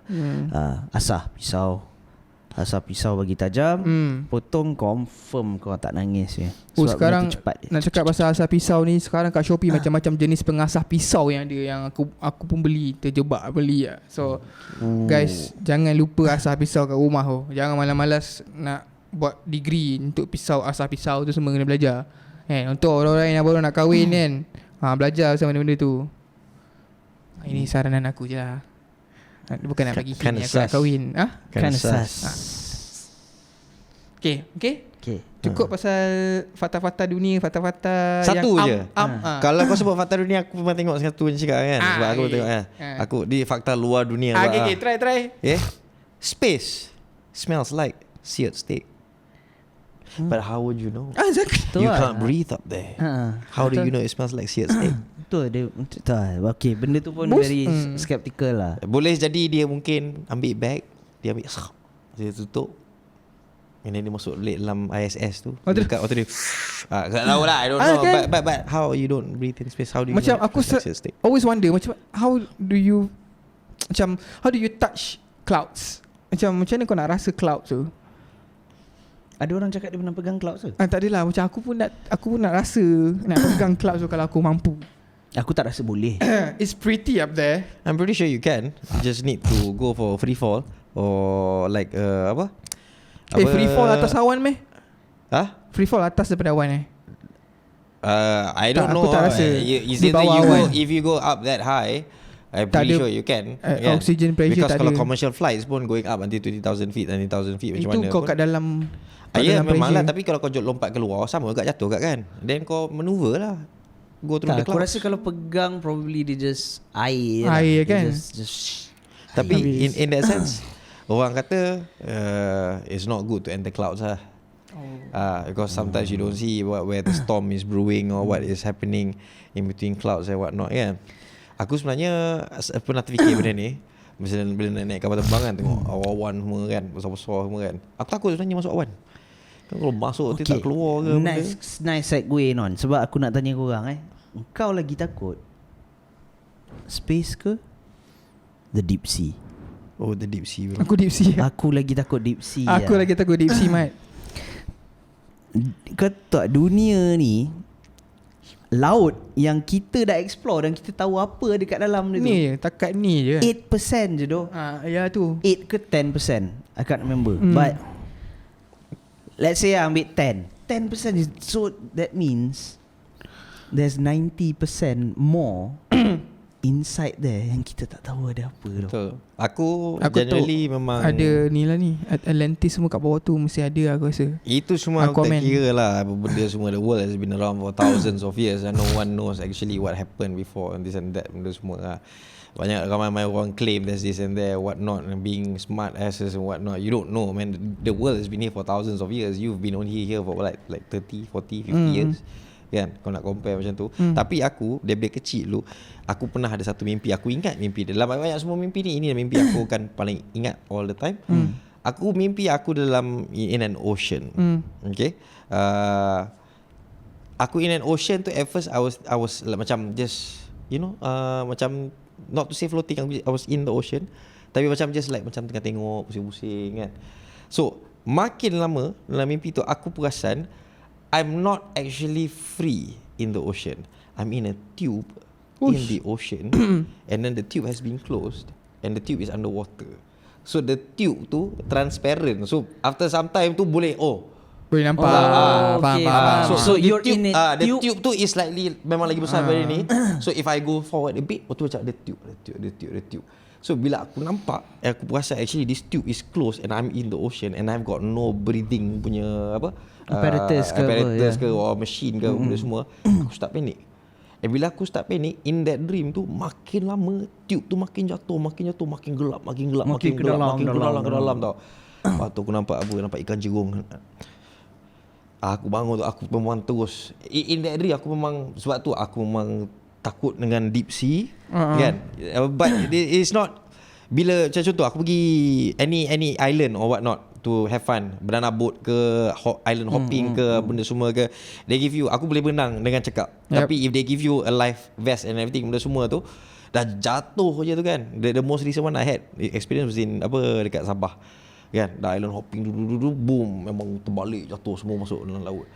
Asah pisau bagi tajam, potong, confirm kau tak nangis ya. Sekarang nak cakap pasal asah pisau ni, sekarang kat Shopee macam-macam jenis pengasah pisau yang ada, yang aku pun beli, terjebak beli lah. So guys, jangan lupa asah pisau kat rumah tu. Jangan malas-malas nak buat degree untuk pisau, asah pisau tu semua kena belajar. Untuk orang-orang yang baru nak kahwin kan, belajar pasal benda-benda tu. Ini saranan aku je lah. Bukan nak bagi hint aku nak kahwin. Kan sas. Okay. Cukup pasal fakta-fakta dunia, fakta-fakta satu yang je. Kalau kau sebut fakta dunia, aku memang tengok satu je cakap kan. Sebab aku tengok kan. Aku di fakta luar dunia. Okay, try. Space smells like seared steak. But how would you know? Exactly. You can't breathe up there. How do you know it smells like seared steak? Betul dia. Okay, benda tu pun very skeptical lah. Boleh jadi dia mungkin ambil bag, dia ambil, dia tutup, and then dia masuk dalam ISS tu. Dekat waktu dia tak tahu lah, I don't know. But how you don't breathe in space? How do you macam know? Aku always wonder, macam how do you touch clouds? Macam mana kau nak rasa cloud tu? Ada orang cakap dia pernah pegang cloud tu? Tak adalah. Macam aku pun nak rasa nak pegang cloud tu kalau aku mampu. Aku tak rasa boleh. It's pretty up there. I'm pretty sure you can. You just need to go for free fall or like apa? Free fall atas awan meh? Free fall atas daripada awan I don't know. Aku tak rasa. Is it that if you go up that high, I'm pretty sure you can. Oxygen pressure because tak kalau ada. commercial flights pun going up until 20,000 feet, 90,000 feet, macam mana itu kau pun. kat dalam Ya memang lah. Tapi kalau kau lompat keluar, sama juga jatuh kat kan. Then kau maneuver lah, go through the Aku clouds. rasa kalau pegang, probably dia just air kan. just Tapi in that sense, orang kata it's not good to enter clouds lah. Because sometimes you don't see where the storm is brewing or what is happening in between clouds and whatnot kan. Aku sebenarnya pernah terfikir benda ni. Misalnya bila naik kapal terbang kan, tengok awan semua kan, besar-besar semua kan. Aku takut sebenarnya masuk awan. Kan kalau masuk dia tak keluar ke. Nice segue non. Sebab aku nak tanya korang kau lagi takut space ke the deep sea? Oh, the deep sea bro. Aku deep sea. Aku lagi takut deep sea. Aku lagi takut deep sea Mat. Kau tahu dunia ni, laut yang kita dah explore dan kita tahu apa ada kat dalam dia ni je, takat ni je 8% je doh. Ya tu 8 ke 10%, I can't remember. But let's say I ambil 10% is, so that means there's 90% more inside there yang kita tak tahu ada apa tu. Betul. Aku tahu generally memang ada ni lah ni, Atlantis semua kat bawah tu mesti ada aku rasa. itu semua aku tak Aquaman. kira lah. Apa benda semua, the world has been around for thousands of years and no one knows actually what happened before and this and that, benda semua lah. Banyak ramai orang claim there's this and there, what not, and being smart asses and what not. You don't know, man. The world has been here for thousands of years. You've been only here for like 30, 40, 50 years. Kan, kau nak compare macam tu. Tapi aku daripada kecil dulu, aku pernah ada satu mimpi. Aku ingat mimpi dia. Dalam banyak semua mimpi ni, ini mimpi aku kan paling ingat all the time. Aku mimpi aku dalam in an ocean. Okay. Aku in an ocean tu, at first I was like, macam just macam not to say floating, I was in the ocean. Tapi macam just like macam tengah tengok pusing-pusing kan. So makin lama dalam mimpi tu, aku perasan I'm not actually free in the ocean. I'm in a tube in the ocean and then the tube has been closed and the tube is underwater. So the tube tu transparent. So after some time tu boleh Boleh nampak. okay, Faham. So the you're tube, in a the tube. tube tu is slightly memang lagi besar dari ni. So if I go forward a bit, betul macam the tube. So bila aku nampak, aku perasan actually this tube is closed and I'm in the ocean and I've got no breathing punya Apparatus ke or machine ke benda semua. Aku start panik. And bila aku start panik, in that dream tu, makin lama tube tu makin jatuh, makin gelap, makin ke dalam tau. Lepas tu aku nampak ikan jerung. Aku bangun tu, aku memang terus in that dream, aku memang, sebab tu aku memang takut dengan deep sea kan. But it's not, bila macam contoh aku pergi any island or what not to have fun, banana boat ke, island hopping ke, benda semua ke, they give you, aku boleh berenang dengan cekap. Tapi if they give you a life vest and everything, benda semua tu dah jatuh je tu kan. The most recent one I had experience was in dekat Sabah kan, dah island hopping boom, memang terbalik, jatuh semua masuk dalam laut.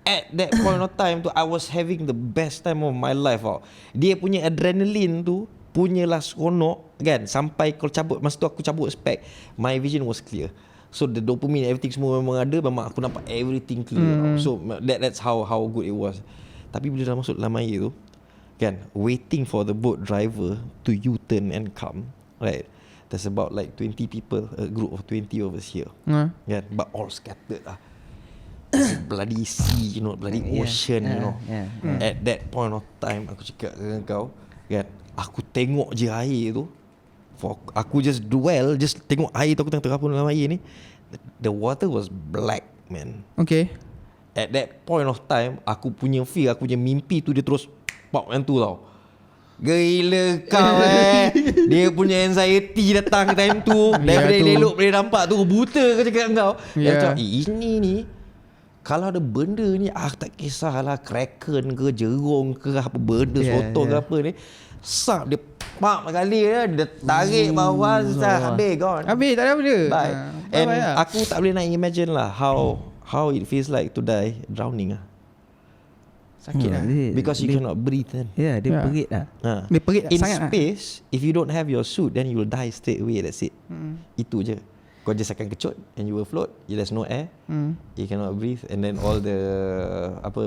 At that point of time tu, I was having the best time of my life tau. Dia punya adrenaline tu punyalah seronok kan, sampai kalau cabut, masa tu aku cabut spek, my vision was clear. So the dopamine, everything semua memang ada, memang aku nampak everything clear. So that's how good it was. Tapi bila dah masuk dalam air tu kan, waiting for the boat driver to U-turn and come, right? There's about like 20 people, a group of 20 of us here. Kan, but all scattered lah. It's bloody sea, bloody ocean, At that point of time, aku cakap dengan kau kan, aku tengok je air tu. Aku just tengok air tu, aku tengah terapun dalam air ni. The water was black, man. Okay. At that point of time, aku punya fear, aku punya mimpi tu dia terus pop yang tu tau. Gila kau Dia punya anxiety datang time tu. Daripada elok boleh nampak tu, buta aku cakap dengan kau. Macam ini ni, kalau ada benda ni, tak kisahlah kraken ke, jerung ke, apa benda sotong ke apa ni, sap dia pak kali dia tarik bawah, habis gone. Habis tak ada benda. Bye. And aku tak boleh nak imagine lah how it feels like to die drowning lah. Sakit lah. Because you cannot breathe kan. Dia perit lah. Dia perit in sangat space, if you don't have your suit, then you will die straight away. That's it. Itu je. Kau just akan kecut and you will float. There's no air. You cannot breathe, and then all the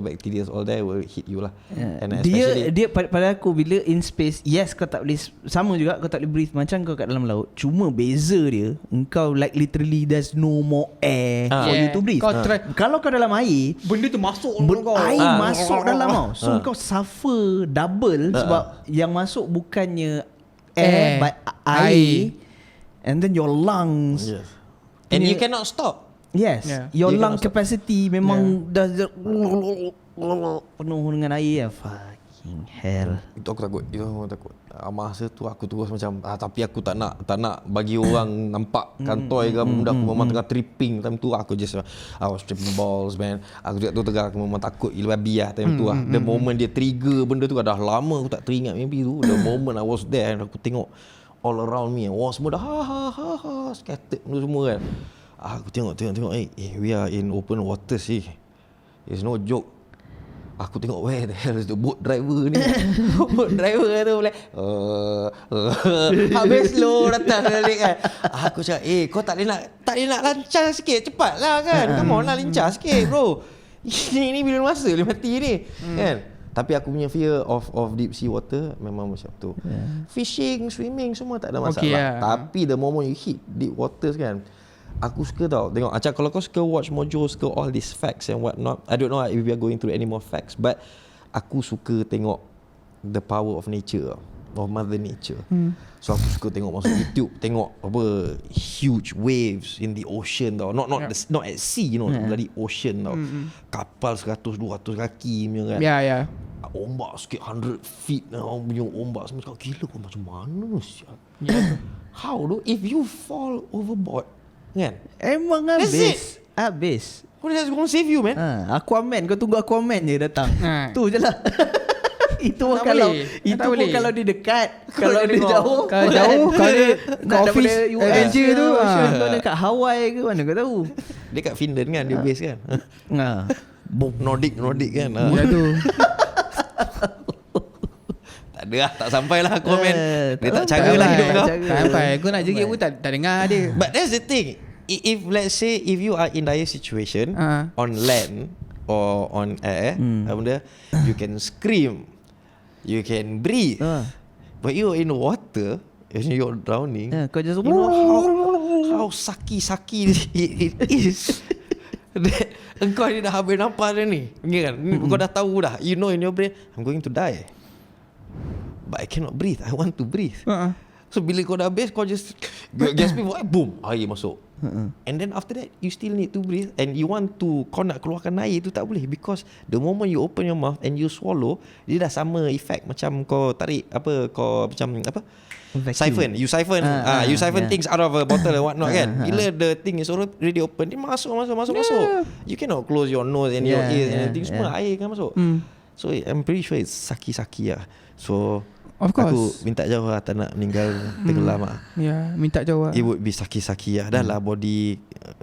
bacteria all there will hit you lah. And Dia pada aku, bila in space, yes, kau tak boleh, sama juga kau tak boleh breathe macam kau kat dalam laut. Cuma beza dia, engkau like literally there's no more air for you to breathe. Kalau kau dalam air, benda tu masuk air masuk dalam kau. So kau suffer double sebab yang masuk bukannya air but air. And then your lungs, and you cannot stop. Yes, your lung capacity memang dah penuh dengan air. Fucking hell. Itu aku takut. Masa tu aku terus macam tapi aku tak nak bagi orang nampak kantoi ke benda. Aku memang tengah tripping time tu. Aku just I was tripping balls, man. Aku tu tengah, aku memang takut gila babi lah time tu lah. The moment dia trigger benda tu, dah lama aku tak teringat mimpi tu. The moment I was there, aku tengok all around me, semua dah scattered semua kan. Aku tengok we are in open water sih. It's no joke. Aku tengok, where the hell is the boat driver ni? Boat driver tu boleh habis slow datang balik kan. Aku cakap, kau tak boleh nak lancar sikit, cepat lah kan. Come on lah, lincah sikit bro. Ini bila masa boleh mati ni kan. Tapi aku punya fear of deep sea water memang macam tu. Fishing, swimming semua tak ada masalah. Okay, yeah. Tapi the moment you hit deep waters kan, aku suka tau tengok. Macam kalau kau suka watch Mojo, suka all these facts and what not, I don't know if we are going through any more facts, but aku suka tengok the power of nature, of Mother Nature. So aku suka tengok masuk YouTube, tengok apa huge waves in the ocean tau. Not at sea, you know, bloody ocean tau. Kapal 100-200 kaki punya kan. Yeah. Ombak sikit 100 feet tau, punya ombak semua. Cakap gila kau macam mana siap. How do if you fall overboard kan? Emang habis. Who is going to save you, man? Aquaman, kau tunggu Aquaman je datang. Tu je lah. Itu Tak kalau boleh. itu Tak pun boleh. kalau dia dekat, kalau dia jauh. Kalau jauh, kalau dia nak kat daripada office US Avenger ke, tu, mana kat Hawaii ke mana kau tahu. Dia kat Finland kan, dia base kan. Nordic kan. Ya tu. Tak ada lah, tak sampai lah Aquaman. Dia tak tak cara lah sampai, hidup tak kau. cara. Tak sampai. Kau nak jerit pun tak dengar dia. But that's the thing. If let's say if you are in dire situation on land or on air, apa benda, you can scream, you can breathe. But you're in the water and you're drowning. Kau just You know how saki it is. That engkau ni dah habis nampak dah ni. Kan? Kau dah tahu dah. You know in your brain, I'm going to die. But I cannot breathe. I want to breathe. So bila kau dah habis, kau just gasp, boom, air masuk. And then after that, you still need to breathe. And you want to, kau nak keluarkan air tu tak boleh. Because the moment you open your mouth and you swallow, dia dah sama effect macam kau tarik apa, kau macam apa, siphon. You siphon you siphon things out of a bottle and whatnot kan. Bila the thing is already open, dia masuk. You cannot close your nose and your ears and everything. Semua air kan masuk. So I'm pretty sure it's saki lah. So Of course. aku minta jauh lah, tak nak meninggal tenggelam lah. Ya, minta jauh lah. It would be saki lah. Dah lah body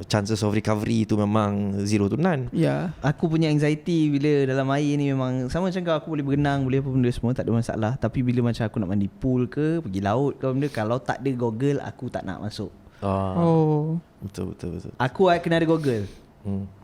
chances of recovery tu memang 0 to none. Ya. Aku punya anxiety bila dalam air ni memang sama macam kau. Aku boleh berenang, boleh apa benda semua, tak ada masalah. Tapi bila macam aku nak mandi pool ke, pergi laut ke benda, kalau tak ada goggle, aku tak nak masuk. Oh. Betul. Aku kena ada goggle.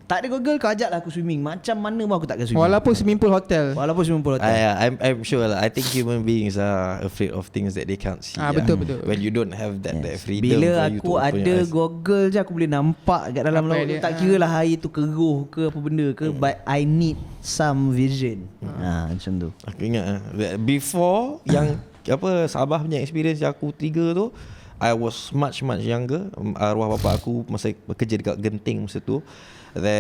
Tak ada goggle, kau ajaklah aku swimming. Macam mana pun aku takkan swimming. Walaupun swimming pool hotel. Walaupun swimming pool hotel. I'm sure lah. I think human beings are afraid of things that they can't see. Betul. When you don't have that freedom Bila for you to aku open ada your eyes. goggle je, aku boleh nampak kat dalam Apa laut tu. dia, Tak kira lah air tu keruh ke apa benda ke, but I need some vision. Macam tu. Aku ingat before yang apa Sabah punya experience yang aku trigger tu, I was much younger. Arwah bapa aku masa bekerja dekat Genting masa tu.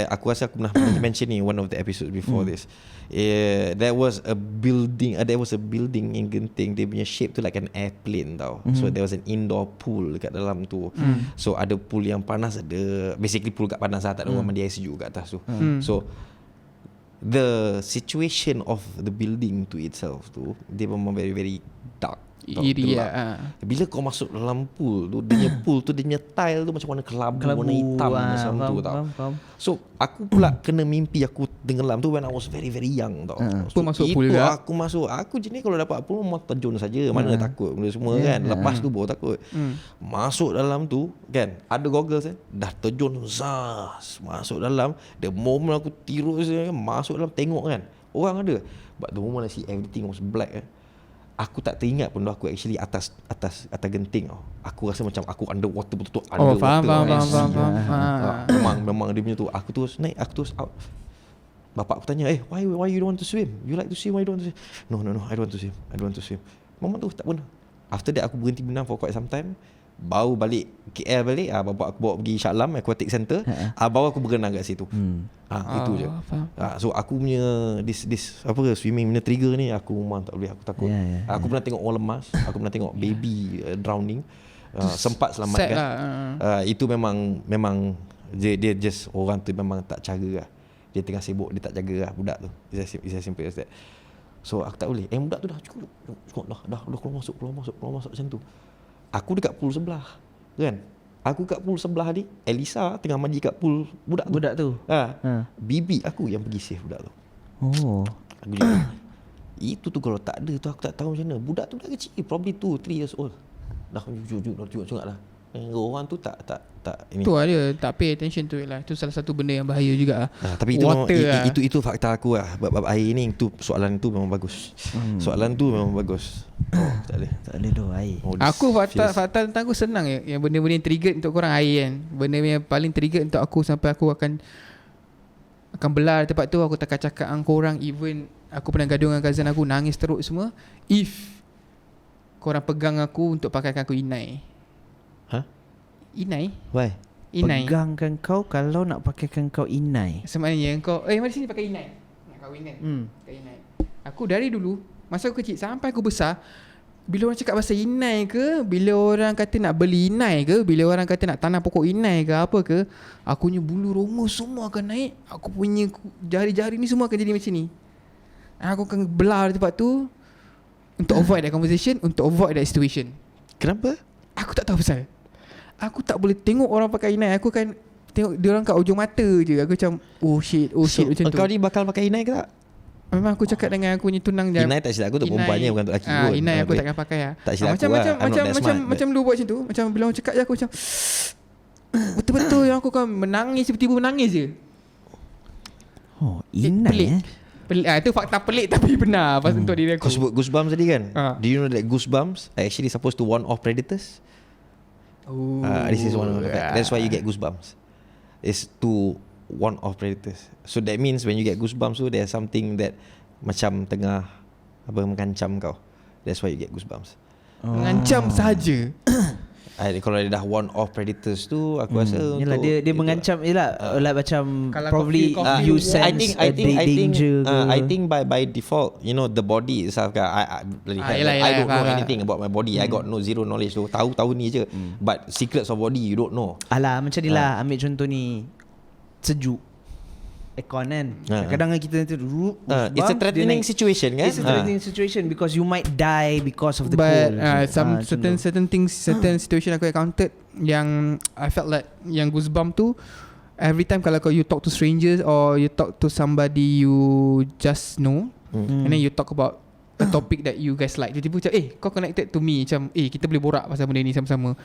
Aku rasa aku pernah mention ni one of the episodes before this. There was a building in Genting. Dia punya shape tu like an airplane tau. So there was an indoor pool dekat dalam tu. So ada pool yang panas, ada basically pool kat panas lah, tak ada orang mandi air sejuk kat atas tu. So the situation of the building to itself tu, dia memang very dark. Iri lah. Bila kau masuk dalam pool tu, dia punya pool tu, dia punya tile tu macam warna kelabu warna hitam macam tu tau. Faham. So aku pula kena mimpi aku tenggelam tu when I was very young tau. So, Pun masuk itu pool juga. aku jenis kalau dapat pool mau terjun saja, mana takut benda semua kan. Lepas tu baru takut. Masuk dalam tu kan, ada goggles kan, dah terjun masuk dalam. The moment aku tirus masuk dalam, tengok kan orang ada, but the moment I see everything was black aku tak teringat pun aku actually atas genting tau. Aku rasa macam aku underwater betul-betul underwater. Faham. Memang dia punya tu. Aku terus naik, aku terus out. Bapak aku tanya, why you don't want to swim? You like to swim, why you don't want to swim? No, I don't want to swim. Mama tu tak pernah. After that aku berhenti berenang for quite some time. Baru balik KL balik, bapak aku bawa pergi Shah Alam Aquatic Center. Baru aku berenang kat situ. Itu je. So aku punya this apa swimming punya trigger ni, aku memang tak boleh, aku takut. Aku pernah tengok orang lemas, aku pernah tengok baby drowning. Sempat selamatkan. Itu memang dia just orang tu memang tak cara lah. Dia tengah sibuk, dia tak jaga lah budak tu. It's as simple as that. So aku tak boleh. Budak tu dah cukup dah keluar masuk macam tu. Aku dekat pool sebelah kan. Aku kat pool sebelah ni, Elisa tengah mandi kat pool budak tu. Bibi aku yang pergi save budak tu. Aku juga. Itu tu kalau tak ada tu aku tak tahu macam mana. Budak tu budak kecil, probably 2-3 years old. Dah jujur lah Orang tu tak ini. Tu lah dia, tak pay attention to it lah. Itu salah satu benda yang bahaya juga lah. Tapi itu Water memang, lah. itu fakta aku lah. Bab air ni, itu soalan tu memang bagus. Soalan tu memang bagus. Tak boleh. Tak ada doh air. Aku fakta tentang aku senang je. Yang benda-benda yang trigger untuk korang air kan. Benda yang paling trigger untuk aku sampai aku akan belar tempat tu. Aku takkan cakap dengan korang. Even aku pernah gaduh dengan cousin aku, nangis teruk semua. If korang pegang aku untuk pakaikan aku inai. Ha? Inai? Why? Inai. Pegangkan kau kalau nak pakaikan kau inai. Sebenarnya kau mari sini pakai inai. Nak kahwin kan? Pakai inai. Aku dari dulu masa aku kecil sampai aku besar, bila orang cakap pasal inai ke, bila orang kata nak beli inai ke, bila orang kata nak tanam pokok inai ke apa ke, aku punya bulu roma semua akan naik. Aku punya jari-jari ni semua akan jadi macam ni. Aku akan belar tempat tu untuk avoid that conversation, untuk avoid that situation. Kenapa? Aku tak tahu pasal. Aku tak boleh tengok orang pakai inai. Aku kan tengok dia orang kat ujung mata je. Aku macam oh shit macam tu. Kau ni bakal pakai inai ke tak? Memang aku cakap dengan aku punya tunang dia. Inai tak silap aku, untuk perempuan je, bukan untuk lelaki pun. Inai aku takkan pakai lah. Tak silap macam aku lah. I'm not that smart, macam lu buat macam tu. Macam bila orang cakap je aku macam betul-betul yang aku kan menangis, tiba-tiba menangis je. Oh, Pelik. inai Itu fakta pelik tapi benar pasal untuk diri aku. Kau sebut goosebumps tadi kan? Ha. Do you know that goosebumps are actually supposed to warn off predators? This is one of the fact. That's why you get goosebumps. It's to warn off predators. So that means when you get goosebumps tu, there's something that macam tengah mengancam kau. That's why you get goosebumps. Mengancam sahaja. Kalau dia dah warn off predators tu, aku rasa Yelah, untuk dia mengancam lah, like macam Kalau probably kau feel you sense danger ke. I think by default, you know, the body itself kan, I don't know anything about my body. I got zero knowledge tu. Tahu ni je. But secrets of body you don't know. Alah macam ni lah, ambil contoh ni, sejuk aircon kan, kadang-kadang kita nanti It's a threatening situation kan. It's a threatening situation because you might die because of the But cold. certain things, certain situation aku encountered yang I felt like yang goosebump tu, every time kalau you talk to strangers or you talk to somebody you just know, and then you talk about a topic that you guys like, tiba-tiba macam kau connected to me, macam kita boleh borak pasal benda ni sama-sama.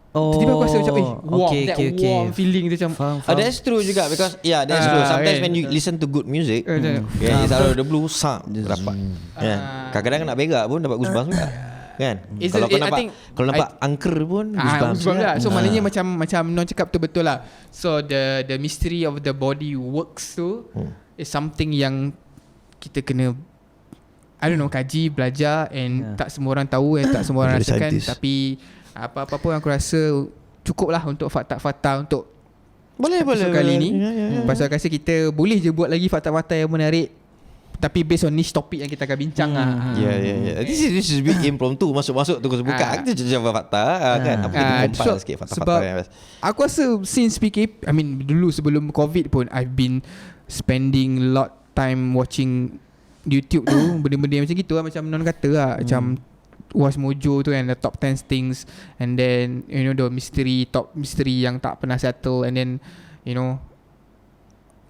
Tiba-tiba aku rasa macam warm, warm feeling tu macam faham. That's true juga, because that's true. Sometimes when you listen to good music, it's out of the blue, dapat. Kadang-kadang nak berak pun dapat goosebumps juga. Kan? Kalau nampak angker pun goosebumps lah. So maknanya macam Non cakap tu betul lah. So the mystery of the body works tu is something yang kita kena kaji, belajar, and tak semua orang tahu, and tak semua orang rasakan. Tapi apa-apa pun aku rasa cukup lah untuk fakta-fakta untuk boleh kali ni. Pasal aku rasa kita boleh je buat lagi fakta-fakta yang menarik, tapi based on niche topik yang kita akan bincang lah. Yeah. This is bit impromptu. Masuk-masuk tu buka kita jawab fakta kan. Apa kita kumpal sikit fakta-fakta yang best. Aku rasa since PKP, dulu sebelum COVID pun, I've been spending lot time watching YouTube tu, benda-benda macam gitu lah, macam Non kata lah, macam Watch Mojo tu kan, the top 10 things, and then the top mystery yang tak pernah settle, and then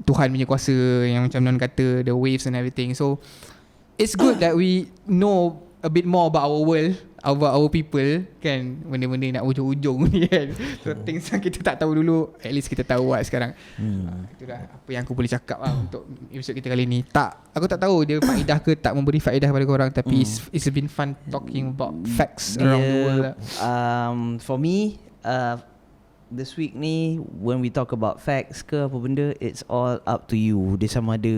Tuhan punya kuasa yang macam Non kata, the waves and everything. So it's good that we know a bit more about our world, about our people kan, benda-benda nak ujung-ujung ni kan. So things yang kita tak tahu dulu, at least kita tahu lah sekarang. Itulah apa yang aku boleh cakap lah untuk episod kita kali ni. Aku tak tahu dia faedah ke tak memberi faedah pada korang, tapi it's been fun talking about facts around the world lah. For me, this week ni, when we talk about facts ke apa benda, it's all up to you. Dia sama ada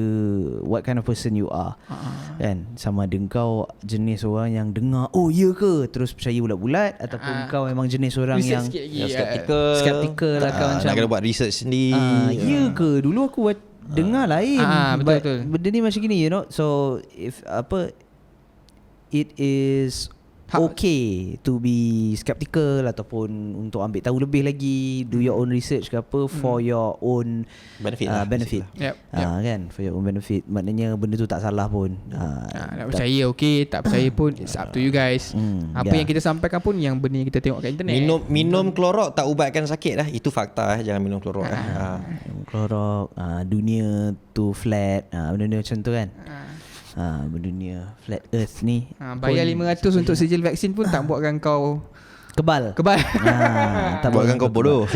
what kind of person you are, kan. Sama ada kau jenis orang yang dengar ya ke terus percaya bulat-bulat, ataupun kau memang jenis orang yang skeptical lah, kau macam nak kena buat research sendiri. Ya ke, dulu aku dengar lain, betul. benda ni macam gini, so if it is okay to be skeptical, ataupun untuk ambil tahu lebih lagi, do your own research ke apa, for your own benefit. Yep. Kan, for your own benefit. Maknanya benda tu tak salah pun. Nak percaya tak percaya pun, it's up to you guys. Apa yang kita sampaikan pun yang benda yang kita tengok kat internet. Minum klorok tak ubatkan sakit lah. Itu fakta. Jangan minum klorok. Klorok, dunia tu flat, benda-benda macam tu kan. Dunia flat earth ni bayar 500 untuk sijil vaksin pun tak buatkan kau Kebal. Kebal. Tak Buatkan kau bodoh.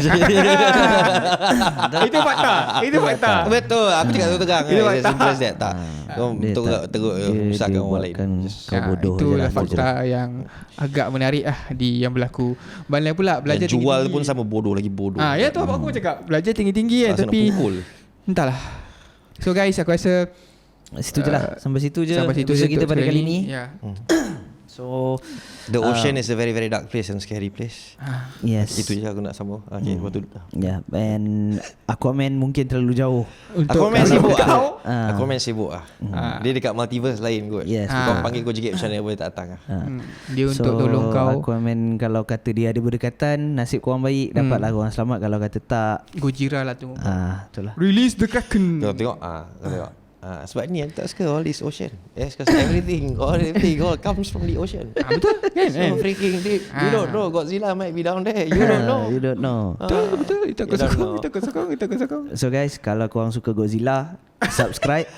Itu fakta. Itu fakta. Betul. Aku cakap terang. Itu fakta. Simple as that. Tak. Kau Dia teruk dia besarkan orang lain. buatkan kau bodoh je Itulah lah. fakta yang agak menarik yang berlaku. Bandai pula belajar Dan jual tinggi-tinggi. pun sama bodoh lagi bodoh. Ya tu apa aku cakap. Belajar tinggi-tinggi Rasa nak tapi pukul. entahlah. So guys, aku rasa Situ je lah. Sampai situ je. sampai situ episode je kita untuk pada kali ni. ni. Ya. So The ocean is a very very dark place and scary place. yes. Itu je aku nak sambung. Okay, lepas tu. Yeah, and Aquaman mungkin terlalu jauh. Aquaman kalau sibuk kau, Aquaman sibuk Dia dekat multiverse lain kot. Yes, Kau panggil kau jigit macam mana boleh tak datang dia untuk tolong kau. Aquaman kalau kata dia ada berdekatan, nasib korang baik, dapatlah korang selamat. Kalau kata tak, Gojira lah tu. betul lah. Release the Kraken. Kau tengok kau tengok. Sebab ni aku tak suka all this ocean. Yes, because everything all comes from the ocean. Betul kan? So freaking deep. You don't know Godzilla might be down there. You don't know. You don't know. Betul. Itu aku You don't sokong. know. Itu aku sokong. Itu aku sokong. So guys, kalau korang suka Godzilla, subscribe.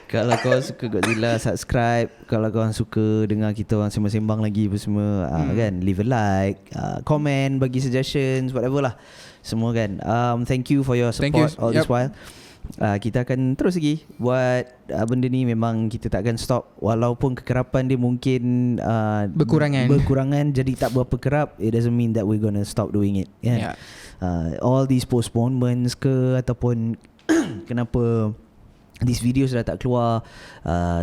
Kalau korang suka Godzilla, subscribe. Kalau korang suka dengar kita orang sembang-sembang lagi apa semua, kan, leave a like, comment, bagi suggestions, whatever lah. Semua kan. Thank you for your Thank support you. all this while. Kita akan terus lagi buat benda ni. Memang kita tak akan stop. Walaupun kekerapan dia mungkin berkurangan, jadi tak berapa kerap, it doesn't mean that we're gonna stop doing it, kan? All these postponements ke, ataupun kenapa these videos dah tak keluar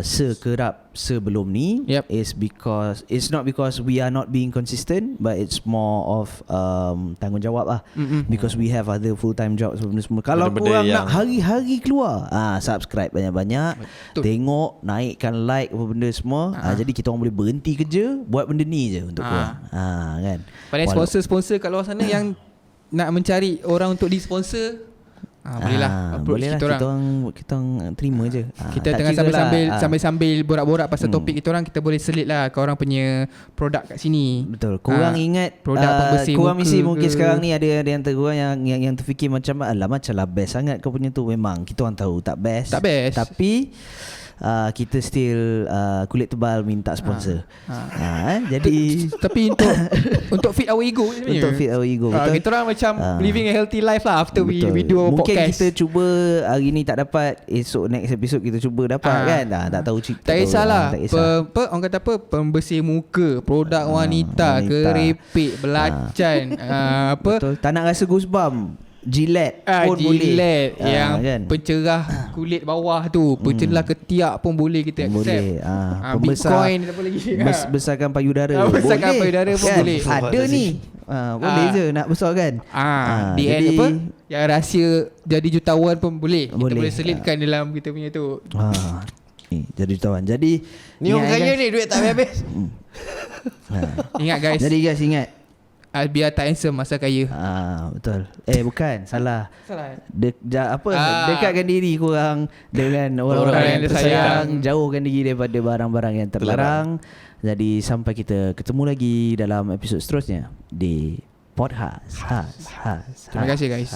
sekerap sebelum ni, is because it's not because we are not being consistent, but it's more of tanggungjawab lah. Because we have other full time jobs semua. Kalau korang nak hari-hari keluar, subscribe banyak-banyak, tengok, naikkan like apa benda semua, jadi kita orang boleh berhenti kerja buat benda ni je untuk korang, kan. Pada sponsor-sponsor kat luar sana yang nak mencari orang untuk di-sponsor, boleh lah, kita orang terima je. Kita tengah sambil borak-borak pasal topik kita orang, kita boleh selit lah ke orang punya produk kat sini. Betul. Korang ingat produk pembersih korang muka mungkin ke, sekarang ni ada yang tergurang yang terfikir macam macam lah best sangat kau punya tu. Memang kita orang tahu tak best. Tapi kita still kulit tebal minta sponsor. Jadi tapi untuk fit our ego sebenarnya. Untuk fit our ego. Betul. Kita orang macam living a healthy life lah after we do our mungkin podcast. Mungkin kita cuba hari ni tak dapat, esok next episode kita cuba dapat, kan. Tak tahu cerita. Tak kisahlah. Orang kata apa, pembersih muka, produk wanita, keripik, belacan, betul. Tak nak rasa goosebump, Gillette pun Gillette boleh. yang kan? pencerah kulit bawah tu, pencerah ketiak pun boleh kita accept. Bitcoin apa lagi? Besarkan payudara. Besarkan payudara pun kan? boleh. Ada ni. Boleh je nak besarkan. Di end apa? Yang rahsia jadi jutawan pun boleh. Kita boleh selitkan dalam kita punya tu. Ni jadi jutawan. Jadi ni orang kaya ni, duit tak habis. Ingat guys. Jadi guys, ingat, biar tak handsome masa kaya. Betul. Bukan, salah. Salah. Dekatkan diri korang dengan orang-orang yang tersayang, jauhkan diri daripada barang-barang yang terlarang. Jadi sampai kita ketemu lagi dalam episod seterusnya di podcast. Terima kasih guys.